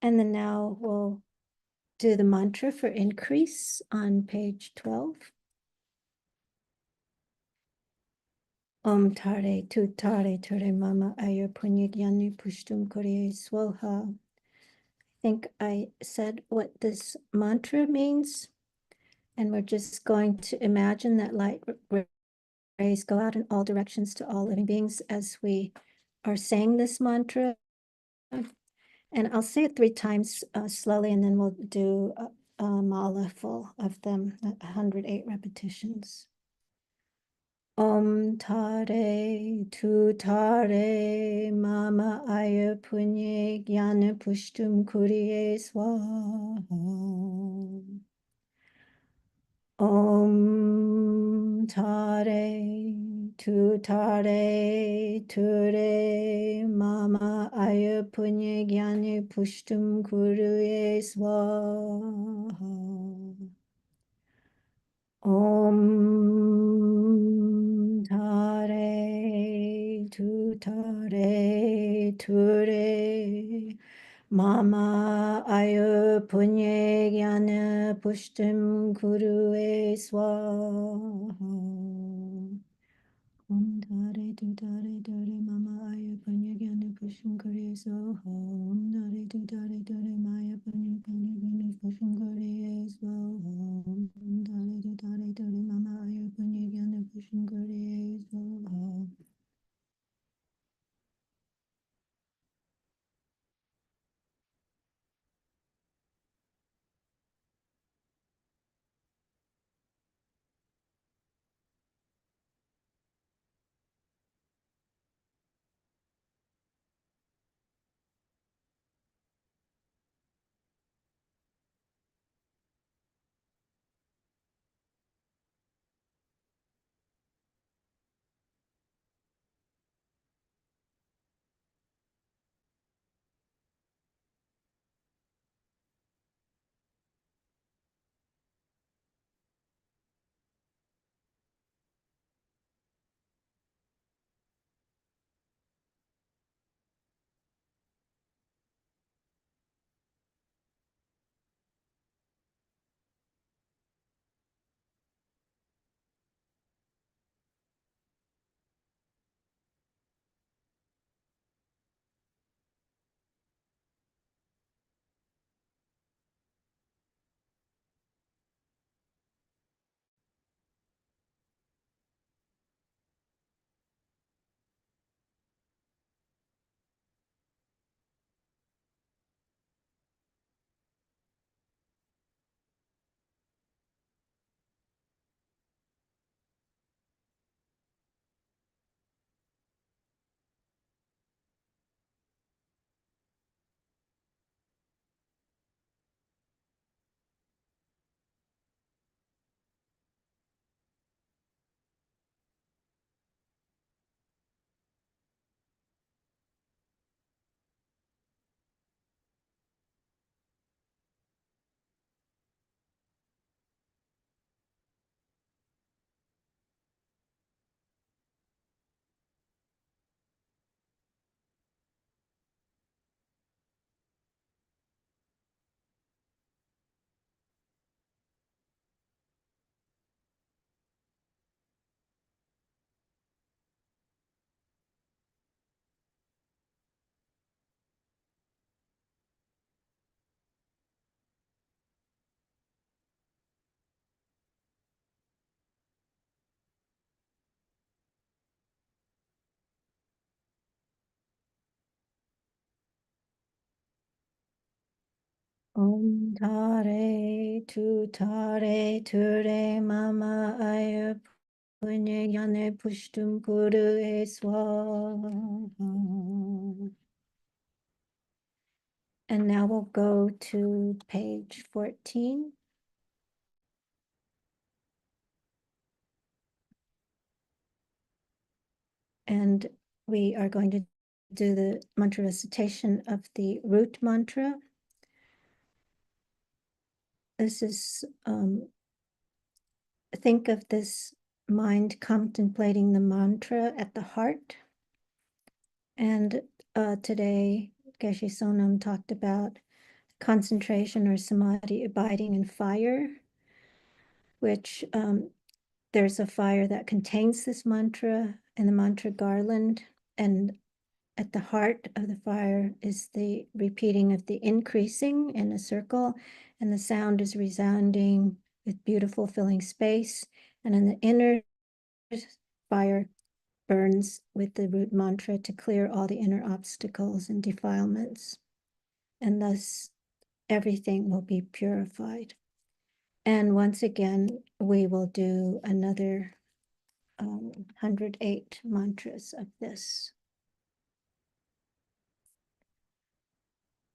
And then now we'll do the mantra for increase on page 12. Om Tare Tu Tare Ture Mama Ayo Punyagyani Pushtum Kore Swaha. I think I said what this mantra means, and we're just going to imagine that light rays go out in all directions to all living beings as we are saying this mantra. And I'll say it 3 times slowly, and then we'll do a mala full of them, 108 repetitions. Om Tare Tu Tare Mama Aya Punye Gyana Pushtum Kuriye Swaha. Om Tare Tu Tare Ture Mama Aya Punye Gyana Pushtum Kuriye Swaha. Om Tare Tu Tare Ture Mama Ayo Punye Gyana Pushtim Kurue Swaha. Om Tare Tu Tare Ture Mama Ayo Punye Gyana Pushtim Kurue Swaha. Om Tare Tu Tare Ture Maya Punye Gyana Pushtim Kurue Swaha. Om Tare Tu Tare Ture Mama Ayo Punye Gyana Pushtim Kurue Swaha. Om Tare Tu Tare Ture Mama Aya Punye Yane Pushtum Kuru E Swaha. And now we'll go to page 14. And we are going to do the mantra recitation of the root mantra. This is, think of this mind contemplating the mantra at the heart. And today, Geshe Sonam talked about concentration or samadhi abiding in fire, which there's a fire that contains this mantra and the mantra garland. And at the heart of the fire is the repeating of the increasing in a circle, and the sound is resounding with beautiful filling space. And in the inner fire burns with the root mantra to clear all the inner obstacles and defilements. And thus everything will be purified. And once again, we will do another 108 mantras of this.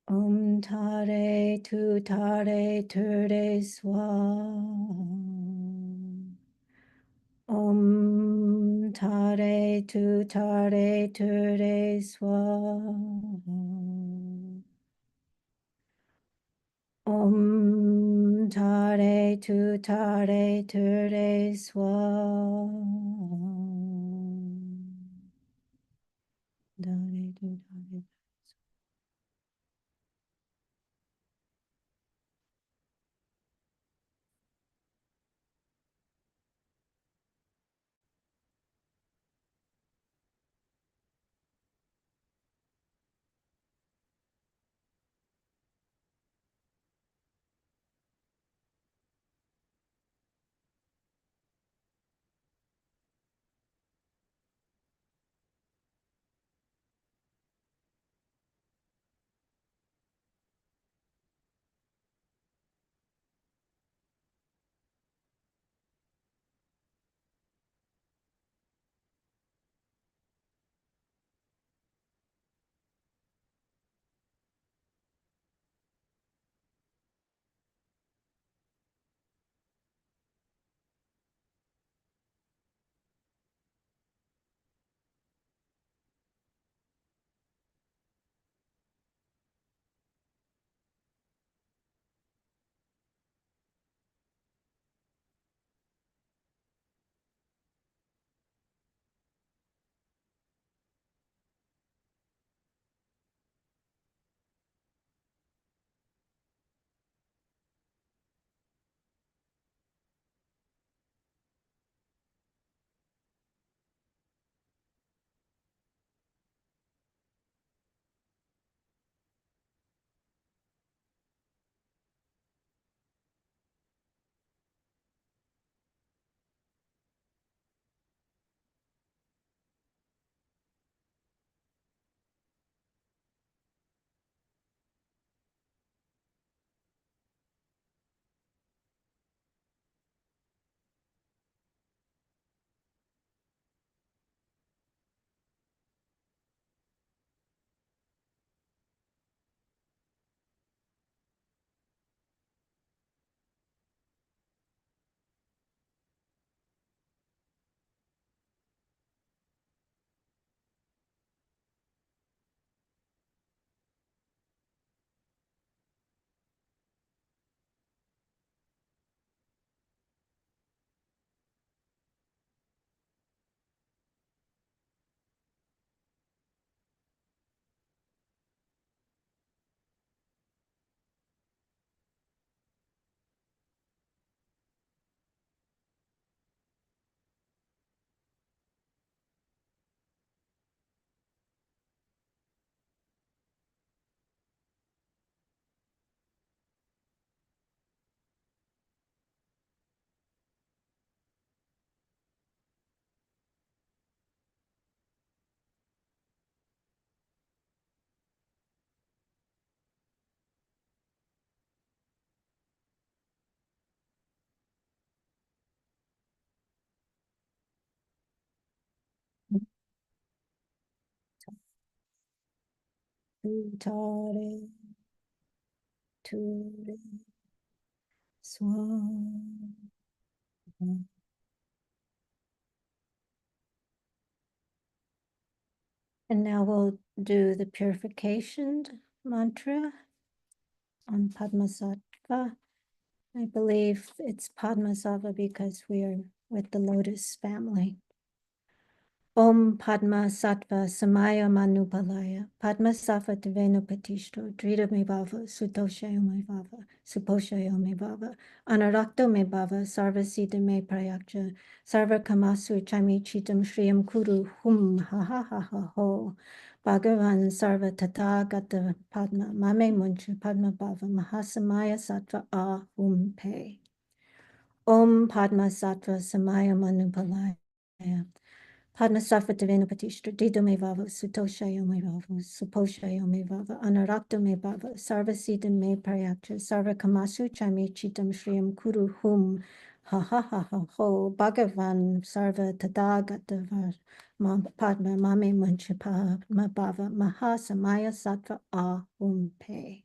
Om Tare Tu Tare Ture Swaha. Om Tare Tu Tare Ture Swaha. Om Tare Tu Tare Ture Swaha. Tare Tu Tare. Utare, Ture, Swan. And now we'll do the purification mantra on Padmasatva. I believe it's Padmasatva because we are with the Lotus family. Om Padma Sattva Samaya Manupalaya Padma Sattva Devenu Patishto Drita Me Bhava Sutoshayo Me Bhava Suposhayo Me Bhava Anarakto Me Bhava Sarva Siddha Me Prayaksha Sarva Kamasu Chami Chitam Shriyam Kuru Hum Ha Ha Ha Ha Ho Bhagavan Sarva Tathagata Padma Mame Muncha Padma Bhava Mahasamaya Sattva Ah Hum Pe Om Padma Sattva Samaya Manupalaya Padmasattva Devena Patishtra Dido Me Vava Sutoshayo Me Vava Suposhayo Me Vava Anarakta Me Vava Sarva Siddham Me Prayaksha Sarva Kamasu Chame Chitam Shriyam Kuru Hum Ha Ha Ha Ha Ho Bhagavan Sarva Tathagata Padma Mame Muncha Padma Bhava Mahasamaya Sattva Ah Hum Pe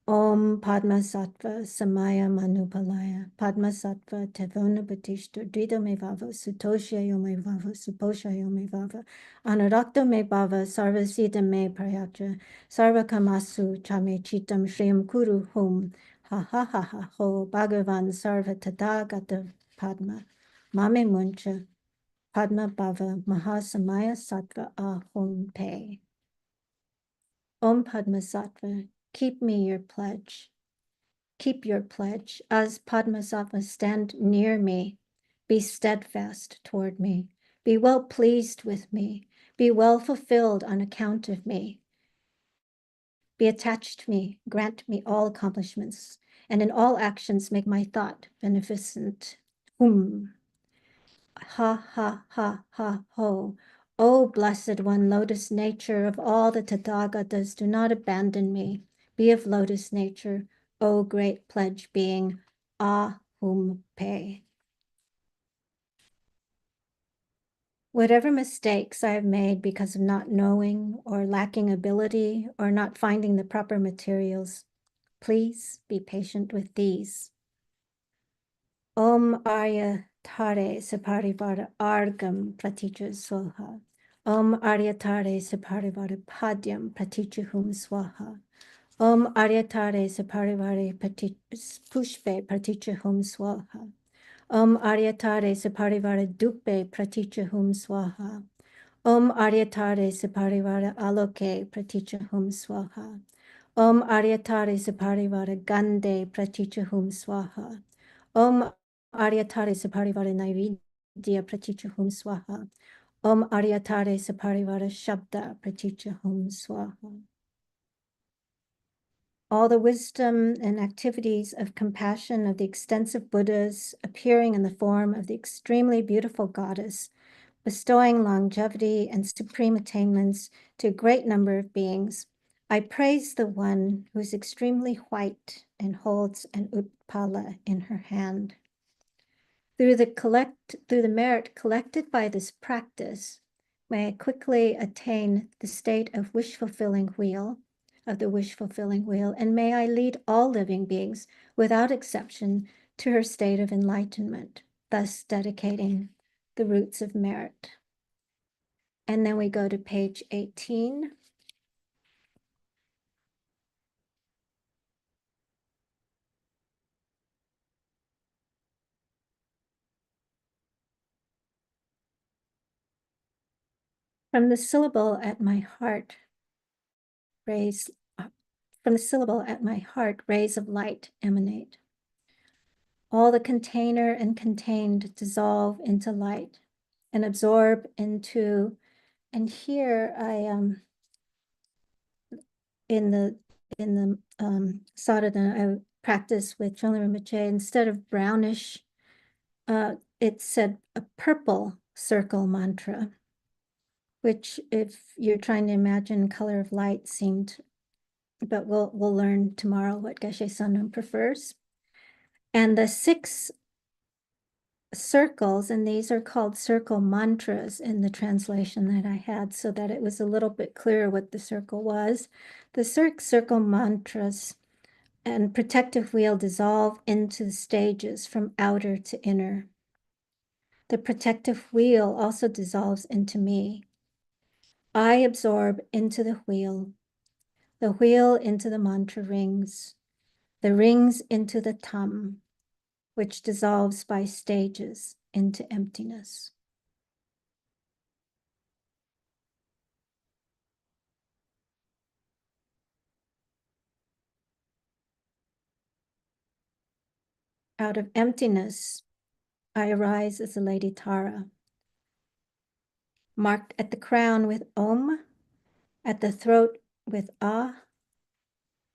Om Padma Sattva Samaya Manupalaya Padma Sattva Tevona Bhatishta Drita Me Vava Sutoshayo Me Vava Suposhayo Me Vava Anarakta Me Bhava Sarva Siddha Me Prayaksha Sarva Kamasu Chame Chitam Shriyam Kuru Hum Ha Ha Ha Ha Ho Bhagavan Sarva Tathagata Padma Mame Muncha Padma Bhava Mahasamaya Sattva Ahum Pe Om Padma Sattva, keep me your pledge. Keep your pledge. As Padmasatva, stand near me. Be steadfast toward me. Be well pleased with me. Be well fulfilled on account of me. Be attached to me. Grant me all accomplishments. And in all actions, make my thought beneficent. Ha, ha, ha, ha, ho. O blessed one, lotus nature of all the Tathagatas, do not abandon me. Be of lotus nature, O great pledge being, Ahum Pe. Whatever mistakes I have made because of not knowing or lacking ability or not finding the proper materials, please be patient with these. Om Arya Tare Saparivara Argam Praticha Swaha. Om Arya Tare Saparivara Padyam Praticha Hum Swaha. Om Arya Tare Saparivara Pushpe Praticha Hum Swaha. Om Arya Tare Saparivara Dupe Praticha Hum Swaha. Om Arya Tare Saparivara Aloke Praticha Hum Swaha. Om Arya Tare Saparivara Gande Praticha Hum Swaha. Om Aryatare Saparivara Naividya Praticha Hum Swaha. Om Aryatare Saparivara Shabda Praticha Hum Swaha. All the wisdom and activities of compassion of the extensive Buddhas appearing in the form of the extremely beautiful goddess, bestowing longevity and supreme attainments to a great number of beings, I praise the one who is extremely white and holds an utpala in her hand. Through the merit collected by this practice, may I quickly attain the state of the wish-fulfilling wheel, and may I lead all living beings without exception to her state of enlightenment, thus dedicating the roots of merit. And then we go to page 18. From the syllable at my heart, rays of light emanate. All the container and contained dissolve into light and absorb into, and here I in the sadhana I practice with Chögyam Rinpoche, instead of brownish, it said a purple circle mantra, which if you're trying to imagine color of light seemed, but we'll learn tomorrow what Geshe Sonam prefers. And the 6 circles, and these are called circle mantras in the translation that I had, so that it was a little bit clearer what the circle was. The circle mantras and protective wheel dissolve into the stages from outer to inner. The protective wheel also dissolves into me. I absorb into the wheel into the mantra rings, the rings into the tam, which dissolves by stages into emptiness. Out of emptiness, I arise as a Lady Tara, marked at the crown with Om, at the throat with Ah,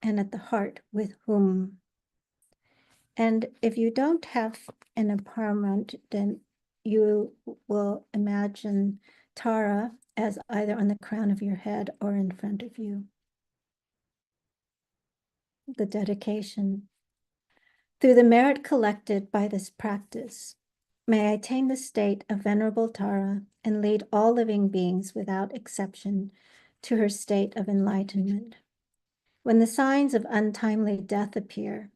and at the heart with Hum. And if you don't have an apartment, then you will imagine Tara as either on the crown of your head or in front of you. The dedication. Through the merit collected by this practice, may I attain the state of Venerable Tara and lead all living beings without exception to her state of enlightenment. When the signs of untimely death appear,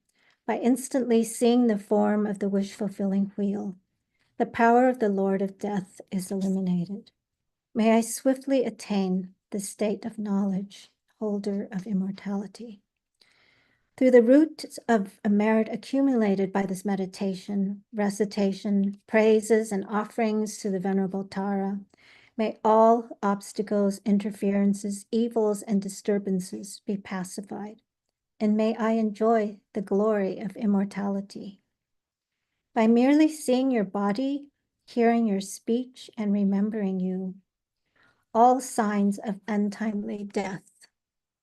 by instantly seeing the form of the wish-fulfilling wheel, the power of the Lord of Death is eliminated. May I swiftly attain the state of knowledge, holder of immortality. Through the roots of a merit accumulated by this meditation, recitation, praises, and offerings to the Venerable Tara, may all obstacles, interferences, evils, and disturbances be pacified, and may I enjoy the glory of immortality. By merely seeing your body, hearing your speech, and remembering you, all signs of untimely death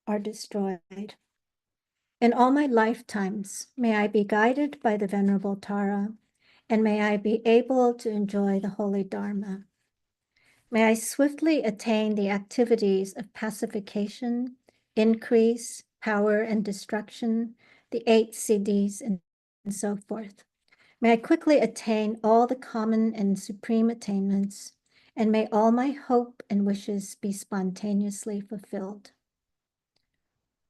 are destroyed. In all my lifetimes, may I be guided by the Venerable Tara, and may I be able to enjoy the holy Dharma. May I swiftly attain the activities of pacification, increase, power, and destruction, the 8 siddhis, and so forth. May I quickly attain all the common and supreme attainments, and may all my hope and wishes be spontaneously fulfilled.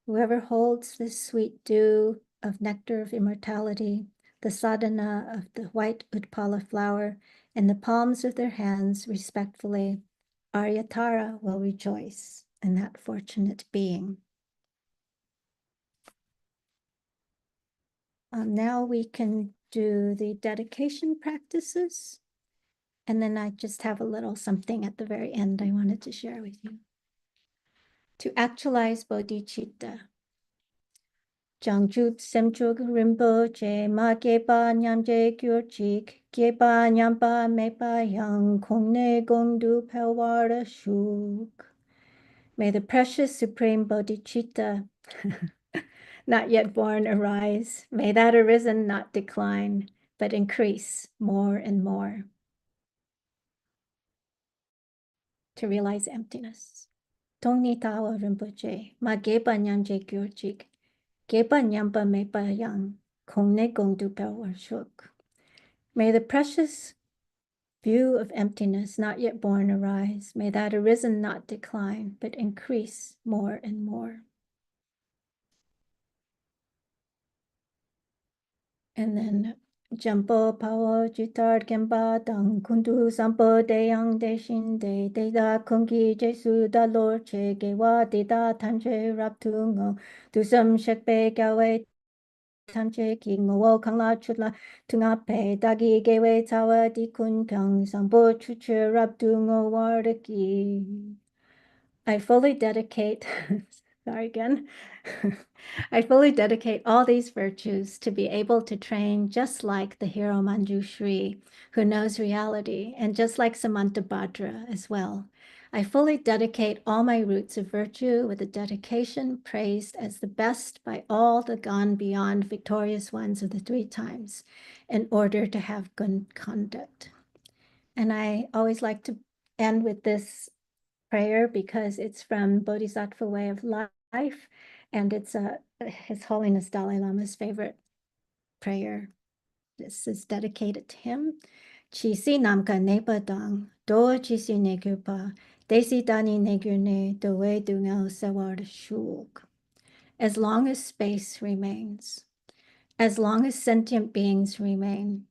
Whoever holds this sweet dew of nectar of immortality, the sadhana of the white Utpala flower, in the palms of their hands respectfully, Aryatara will rejoice in that fortunate being. Now we can do the dedication practices. And then I just have a little something at the very end I wanted to share with you. To actualize bodhicitta. Jangjut semchug rinpoche ma gepa nyamje gyurchik gepa nyampa mepa yang kongne gongdu pelwara shuk. May the precious supreme bodhicitta not yet born arise. May that arisen not decline, but increase more and more. To realize emptiness. Tongni tawa rinpoche ma gepa nyamje gyurchik gepa nyampa mepa yang kongne gongdu pelwar shuk. May the precious view of emptiness not yet born arise. May that arisen not decline, but increase more and more. And then Jampo Pawo Jitar Gemba Dang Kundu Sampo Deyang Deshin De Deda Kungi Jesu Da Lord Che Gewa Deda Tanche Raptungo Dusam Shekpe Gawe Tanche Ki Ngo Kangla Chutla Tungape Dagi Gewe Tawa Di Kun Pyang Sampo Chuche Raptungo Wardaki. I fully dedicate, sorry again, I fully dedicate all these virtues to be able to train just like the hero Manjushri, who knows reality, and just like Samantabhadra as well. I fully dedicate all my roots of virtue with a dedication praised as the best by all the gone beyond victorious ones of the 3 times in order to have good conduct. And I always like to end with this prayer because it's from Bodhisattva Way of Life, and it's His Holiness Dalai Lama's favorite prayer. This is dedicated to him. Chi si namka nepa dang, do chi si nekupa, desi dani negune, do we dungel sewar shulk. As long as space remains, as long as sentient beings remain,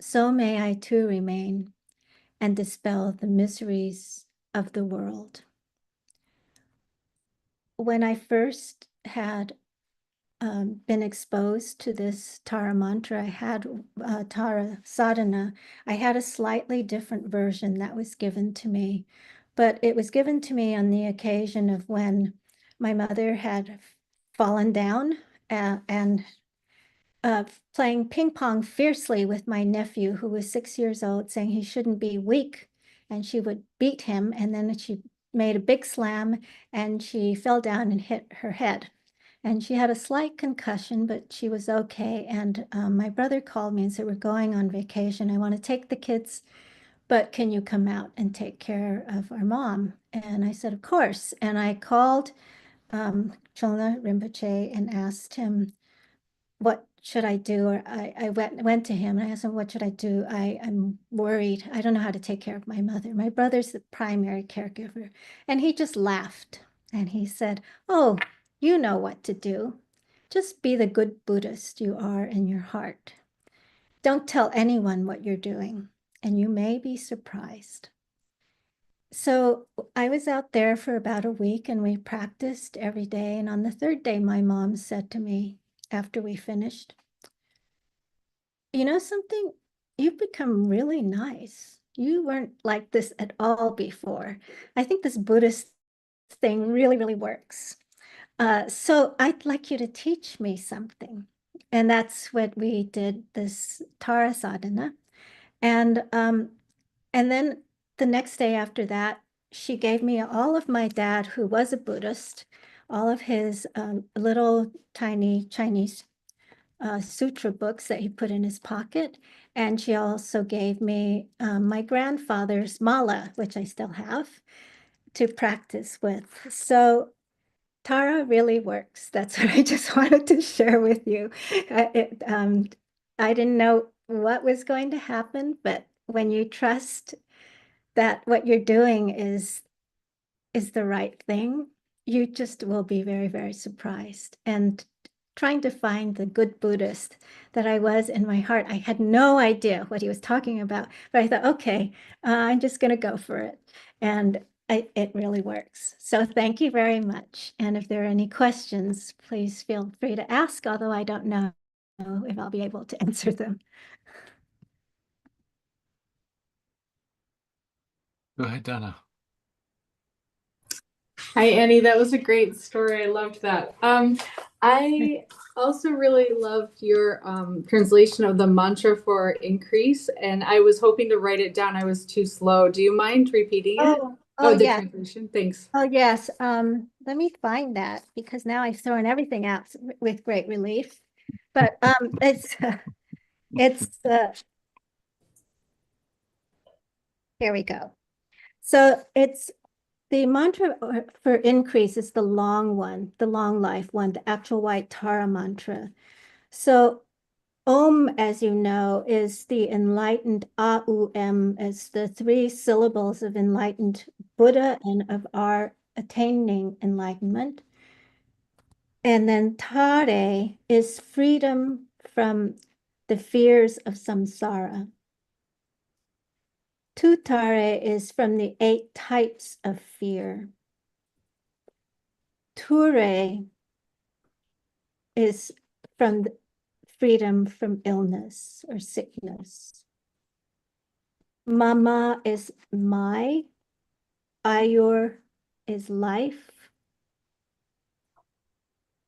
so may I too remain and dispel the miseries of the world. When I first had been exposed to this Tara mantra, I had Tara sadhana, I had a slightly different version that was given to me, but it was given to me on the occasion of when my mother had fallen down and playing ping pong fiercely with my nephew, who was 6 years old, saying he shouldn't be weak, and she would beat him, and then she made a big slam, and she fell down and hit her head. And she had a slight concussion, but she was okay. And my brother called me and said, we're going on vacation. I want to take the kids, but can you come out and take care of our mom? And I said, of course. And I called Chulna Rinpoche and asked him, what should I do? Or I went to him and I asked him, what should I do? I'm worried. I don't know how to take care of my mother. My brother's the primary caregiver. And he just laughed and he said, oh, you know what to do. Just be the good Buddhist you are in your heart. Don't tell anyone what you're doing, and you may be surprised. So I was out there for about a week and we practiced every day. And on the third day, my mom said to me after we finished, you know something? You've become really nice. You weren't like this at all before. I think this Buddhist thing really, really works. So I'd like you to teach me something. And that's what we did, this Tara sadhana. And then the next day after that, she gave me all of my dad, who was a Buddhist, all of his little tiny Chinese sutra books that he put in his pocket. And she also gave me my grandfather's mala, which I still have, to practice with. So Tara really works. That's what I just wanted to share with you. I didn't know what was going to happen, but when you trust that what you're doing is the right thing, you just will be very, very surprised. And trying to find the good Buddhist that I was in my heart, I had no idea what he was talking about, but I thought, okay, I'm just going to go for it. And it really works. So thank you very much. And if there are any questions, please feel free to ask, although I don't know if I'll be able to answer them. Go ahead, Donna. Hi, Annie. That was a great story. I loved that. I also really loved your translation of the mantra for increase, and I was hoping to write it down. I was too slow. Do you mind repeating it? Oh, the yes. translation. Thanks. Oh, yes. Let me find that because now I've thrown everything out with great relief. But it's here we go. So it's the mantra for increase is the long one, the long life one, the actual white Tara mantra. So Om, as you know, is the enlightened Aum, as the 3 syllables of enlightened Buddha and of our attaining enlightenment. And then Tare is freedom from the fears of samsara. Tutare is from the 8 types of fear. Ture is from the freedom from illness or sickness. Mama is my. Ayur is life.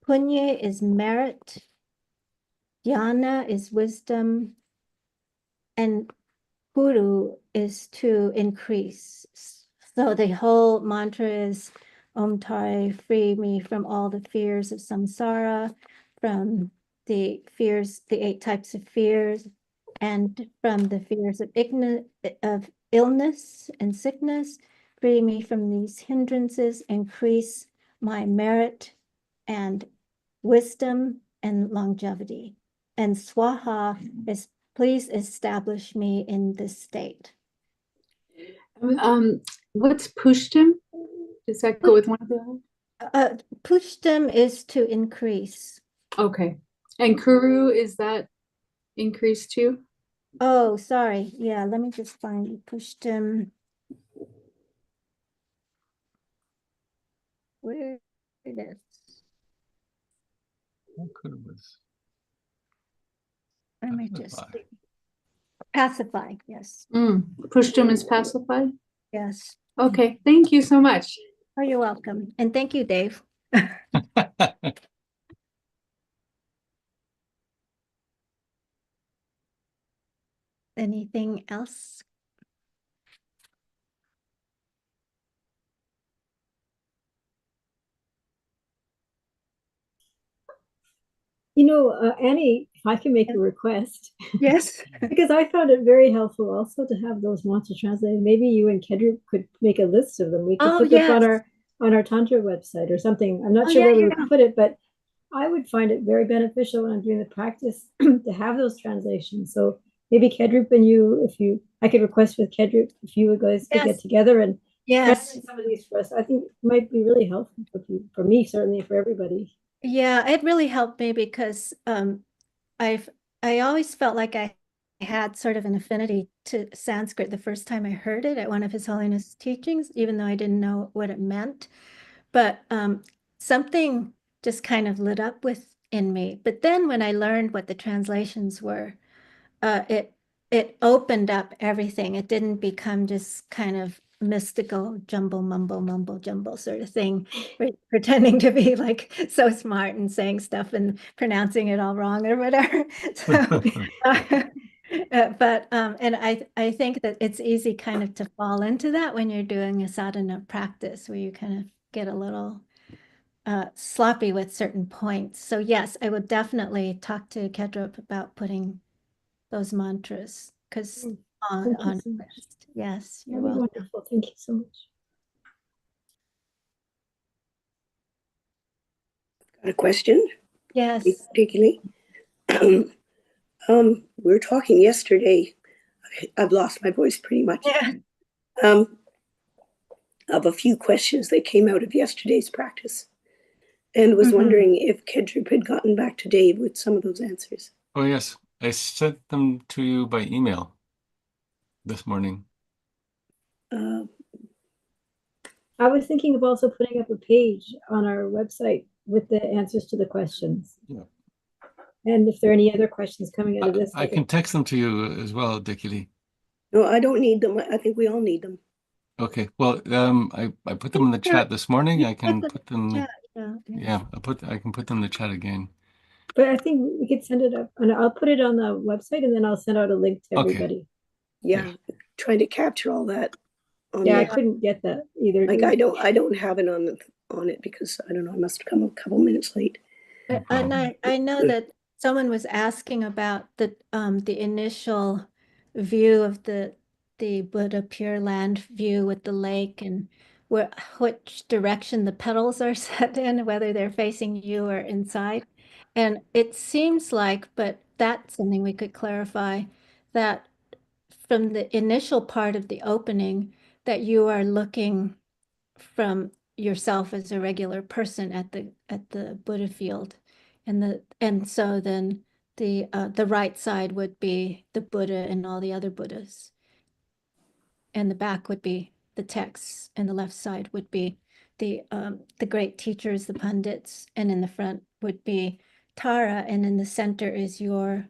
Punya is merit. Jnana is wisdom. And Guru is to increase. So the whole mantra is Om Tare, free me from all the fears of samsara, from the fears, the 8 types of fears, and from the fears of illness and sickness. Free me from these hindrances, increase my merit and wisdom and longevity. And Swaha is Please establish me in this state. What's Pushtim? Does that go with one of the? Pushtim is to increase. Okay. And Kuru, is that increase too? Oh, sorry. Yeah, let me just find Pushtim. Where it is. What could it was? Let me just Pacify. pacify. Yes. Pushtim is pacify? Yes. Okay. Thank you so much. Oh, you're welcome. And thank you, Dave. Anything else? Annie, if I can make a request, Yes. because I found it very helpful also to have those mantras translated. Maybe you and Kedra could make a list of them. We could Oh, put this yes. on our Tantra website or something. I'm not Oh, sure yeah, where we yeah. would put it, but I would find it very beneficial when I'm doing the practice to have those translations. So maybe Kedrup and I could request with Kedrup if you guys could get Yes. together and Yes. translate some of these for us. I think it might be really helpful for me, certainly for everybody. Yeah, it really helped me because I always felt like I had sort of an affinity to Sanskrit the first time I heard it at one of His Holiness teachings, even though I didn't know what it meant. But something just kind of lit up within me. But then when I learned what the translations were, it opened up everything. It didn't become just kind of mystical jumble mumbo jumble sort of thing, pretending to be like so smart and saying stuff and pronouncing it all wrong or whatever. So, and I think that it's easy kind of to fall into that when you're doing a sadhana practice where you kind of get a little sloppy with certain points. So yes, I would definitely talk to Kedrup about putting those mantras because Thank on you so much. list. Yes, you're That'd be welcome. wonderful. Thank you so much. Got a question, Yes. Dekyi-Lee? We were talking yesterday. I've lost my voice pretty much. Yeah. Of a few questions that came out of yesterday's practice, and was Mhm. wondering if Kedrup had gotten back to Dave with some of those answers. Oh, yes. I sent them to you by email this morning. I was thinking of also putting up a page on our website with the answers to the questions. Yeah. And if there are any other questions coming out of this, I can text them to you as well, Dekyi-Lee. No, I don't need them. I think we all need them. Okay. Well, I put them in the chat this morning. I can put them. Yeah. Yeah, I can put them in the chat again. but I think we could send it up, and I'll put it on the website, and then I'll send out a link to Okay. everybody. Yeah, trying to capture all that. Yeah, I the, couldn't get that either. like I don't have it on it because I don't know. I must have come a couple minutes late. No And problem. I know that someone was asking about the initial view of the Buddha Pure Land view with the lake and which direction the petals are set in, whether they're facing you or inside. And it seems like, but that's something we could clarify, that from the initial part of the opening, that you are looking from yourself as a regular person at the Buddha field, and so then the right side would be the Buddha and all the other Buddhas, and the back would be the texts, and the left side would be the great teachers, the pundits, and in the front would be Tara, and in the center is your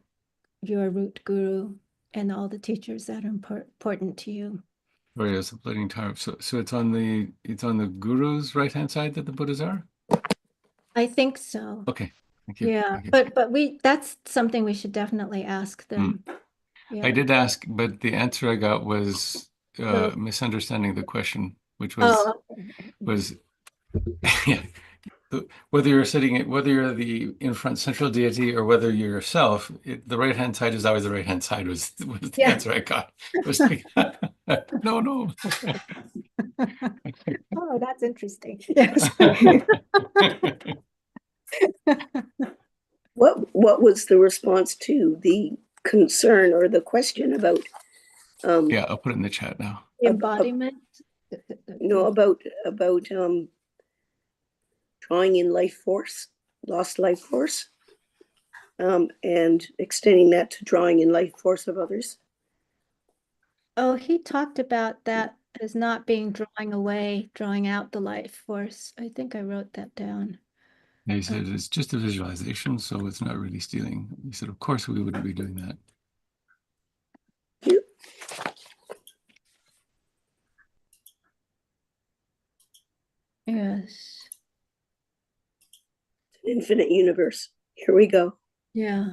root guru and all the teachers that are important to you. Oh, yes, the floating tower. So it's on the guru's right-hand side that the Buddhas are? I think so. Okay. Thank you. Yeah, Thank you. but that's something we should definitely ask them. Yeah. I did ask, but the answer I got was So- misunderstanding the question, which was Oh, yeah, whether you're the in front central deity or whether you're yourself, the right-hand side is always the right-hand side was the Yeah. answer I got. It was like, no. oh, that's interesting. Yes. What was the response to the concern or the question about, Yeah, I'll put it in the chat now. Embodiment. about drawing in life force, lost life force, and extending that to drawing in life force of others. Oh, he talked about that as not being drawing away, drawing out the life force. I think I wrote that down. He said it's just a visualization, so it's not really stealing. He said, of course, we wouldn't be doing that. Yes. An infinite universe. Here we go. Yeah.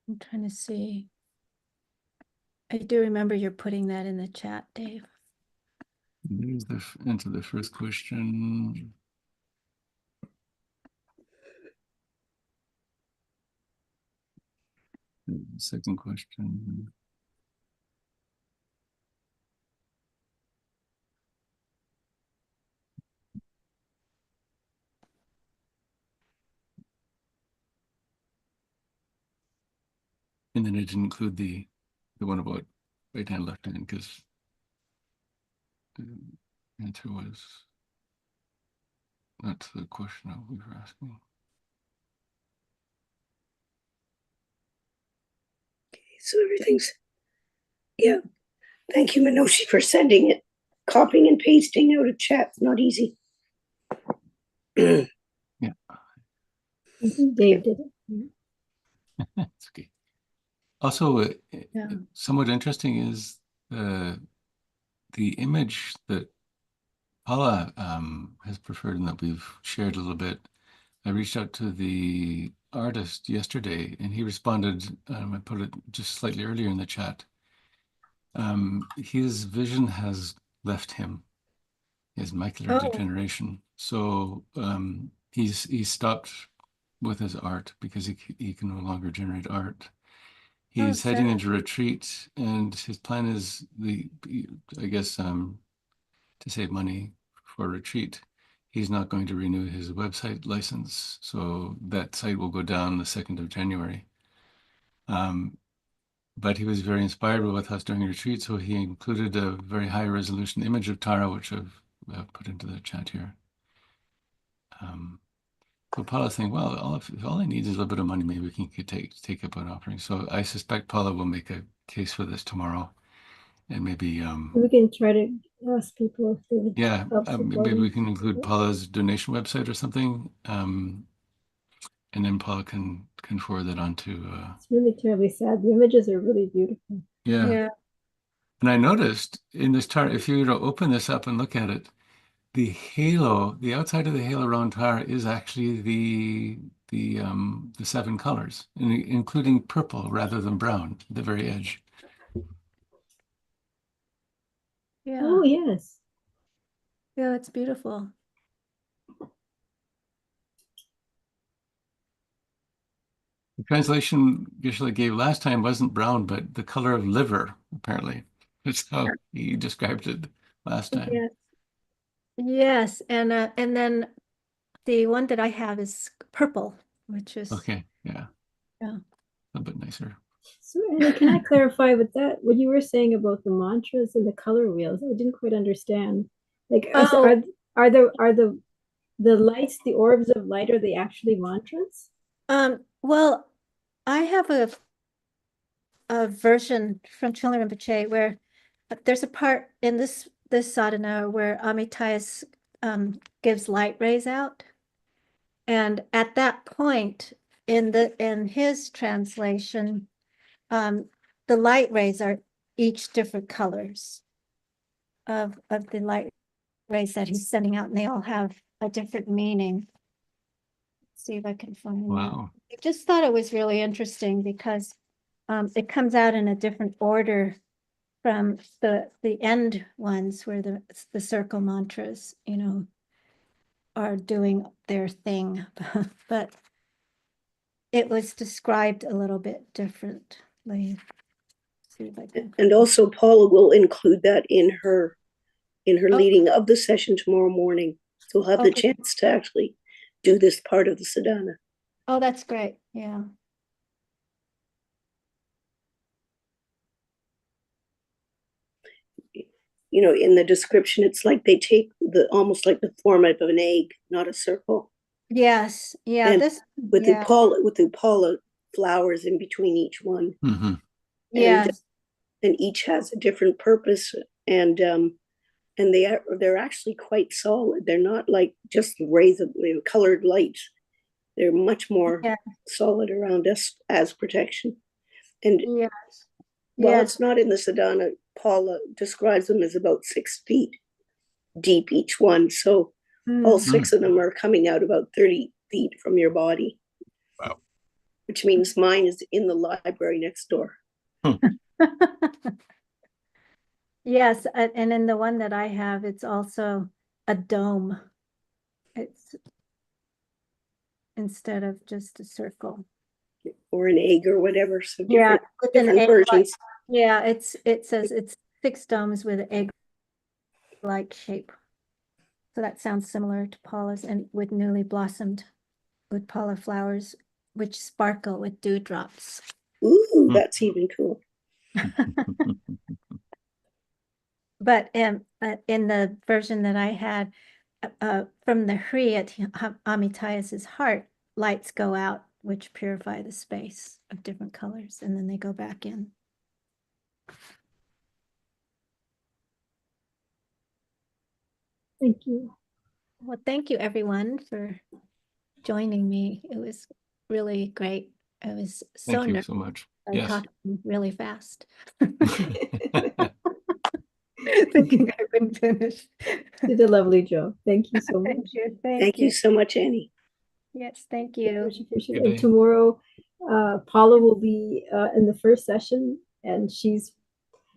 I'm trying to see. I do remember you're putting that in the chat, Dave. There's into the first question. Second question. And then I didn't include the one about right hand, left hand, because the answer was not to the question that we were asking. So everything's, yeah. Thank you, Minoshi, for sending it. Copying and pasting out of chat's not easy. Yeah. I think Dave did it. It's okay. Also, Yeah. somewhat interesting is the image that Paula has preferred and that we've shared a little bit. I reached out to the artist yesterday and he responded. I put it just slightly earlier in the chat. His vision has left him. He has macular degeneration. So he's stopped with his art because he can no longer generate art. He's heading into retreat, and his plan is I guess to save money for retreat. He's not going to renew his website license, so that site will go down the 2nd of January. But he was very inspired with us during retreat, so he included a very high resolution image of Tara, which I've put into the chat here. So Paula's saying, well, if all I need is a little bit of money, maybe we can take up an offering. So I suspect Paula will make a case for this tomorrow, and maybe We can try to ask people if they would help maybe we supporting. can include Paula's donation website or something, and then Paula can forward that on to. It's really terribly sad. The images are really beautiful. Yeah. And I noticed in this chart, if you were to open this up and look at it, the halo, the outside of the halo around Tara is actually the 7 colors, including purple rather than brown, the very edge. Yeah. Oh, yes. Yeah, it's beautiful. The translation Geshe gave last time wasn't brown, but the color of liver, apparently. That's how he described it last time. Yes. Yes, and then the one that I have is purple, which is Okay, yeah. Yeah. A bit nicer. So, Annie, can I clarify with that, what you were saying about the mantras and the color wheels? I didn't quite understand. Like, are the lights, the orbs of light, are they actually mantras? Well, I have a version from Children Rinpoche where there's a part in this sadhana where Amitayus gives light rays out, and at that point in his translation, the light rays are each different colors of the light rays that he's sending out, and they all have a different meaning. Let's see if I can find Wow. that. I just thought it was really interesting because it comes out in a different order from the end ones where the circle mantras, are doing their thing, but it was described a little bit differently. See if I can. And also Paula will include that in her leading of the session tomorrow morning. So we'll have the chance to actually do this part of the sadhana. Oh, that's great. Yeah. You know, in the description, it's like they take almost like the form of an egg, not a circle. Yes. Yeah. And This. with Yeah. the Paula flowers in between each one. Mm-hmm. Yes. And each has a different purpose, and they're actually quite solid. They're not like just rays of colored lights. They're much more solid around us as protection. And yes. while Yes. it's not in the sadhana, Paula describes them as about 6 feet deep each one. So all 6 of them are coming out about 30 feet from your body. Wow. Which means mine is in the library next door. Yes, and in the one that I have, it's also a dome. It's instead of just a circle. Or an egg or whatever. So Yeah, different versions. Yeah, it says it's 6 domes with an egg-like shape. So that sounds similar to Paula's, and with newly blossomed with Paula flowers, which sparkle with dewdrops. Ooh, that's even cool. But in the version that I had, from the Hri at Amitayas's heart, lights go out, which purify the space of different colors, and then they go back in. Thank you. Well, thank you everyone for joining me. It was really great. I was so Thank you nervous. so much. I'm Yes. talking really fast. Thinking I couldn't finish. Did a lovely job. Thank you so much. Thank you. Thank you so much, Annie. Yes, thank you. Much appreciated. Good And day. tomorrow, Paula will be in the first session, and she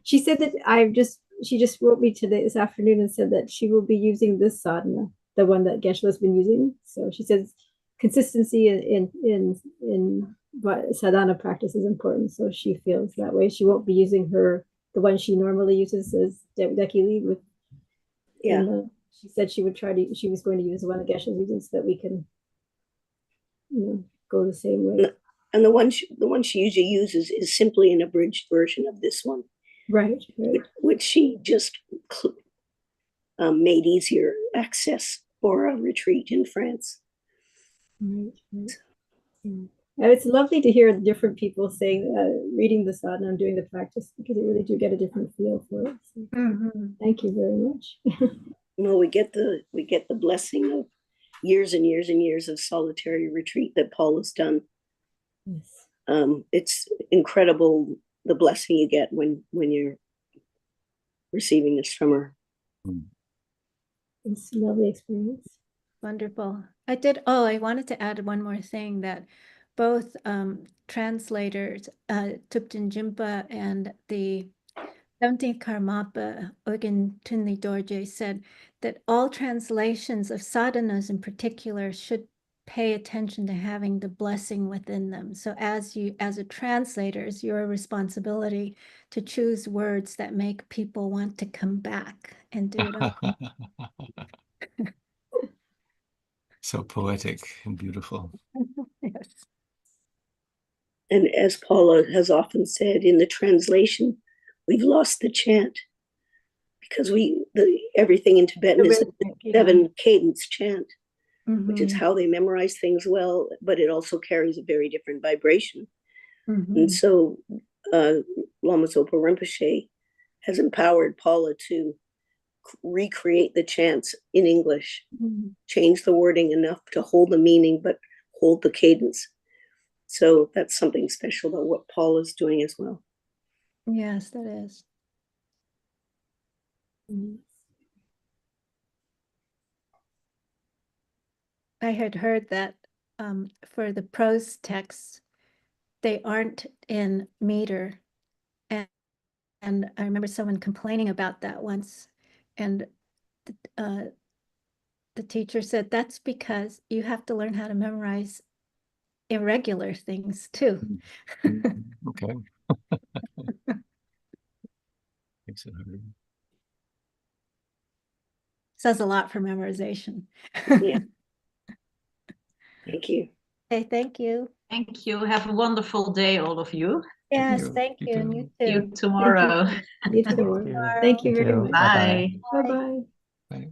said that she just wrote me today this afternoon and said that she will be using this sadhana, the one that Geshe-La's been using. So she says consistency in sadhana practice is important. So she feels that way. She won't be using the one she normally uses as Dekyi-Lee with. Yeah. And, she said she was going to use the one that Geshe-La's using so that we can, go the same way. And the one she usually uses is simply an abridged version of this one. Right. Which she just made easier access for a retreat in France. Right. And it's lovely to hear different people saying, reading the sadhana and doing the practice, because you really do get a different feel for it. So thank you very much. Well, we get the blessing of years and years and years of solitary retreat that Paul has done. Yes. It's incredible the blessing you get when you're receiving this from her. It's a lovely experience. Wonderful. I wanted to add one more thing, that both translators, Thupten Jinpa and the 17th Karmapa, Ogen Tunli Dorje, said that all translations of sadhanas in particular should pay attention to having the blessing within them. So as a translator, it's your responsibility to choose words that make people want to come back and do it over. So poetic and beautiful. Yes. And as Paula has often said, in the translation, we've lost the chant, because everything in Tibetan is a 7 cadence chant, which is how they memorize things well, but it also carries a very different vibration. And so Lama Zopa Rinpoche has empowered Paula to recreate the chants in English, change the wording enough to hold the meaning, but hold the cadence. So that's something special about what Paul is doing as well. Yes, that is. I had heard that for the prose texts, they aren't in meter. And I remember someone complaining about that once. And the teacher said, that's because you have to learn how to memorize irregular things too. Okay. Makes it harder. Says a lot for memorization. Yeah. Thank you. Okay, thank you. Thank you. Have a wonderful day, all of you. Yes, you. thank You you. And too. you See you too. tomorrow. You too. You. Thank you You very too. much. Bye-bye. Bye. Bye bye. Bye.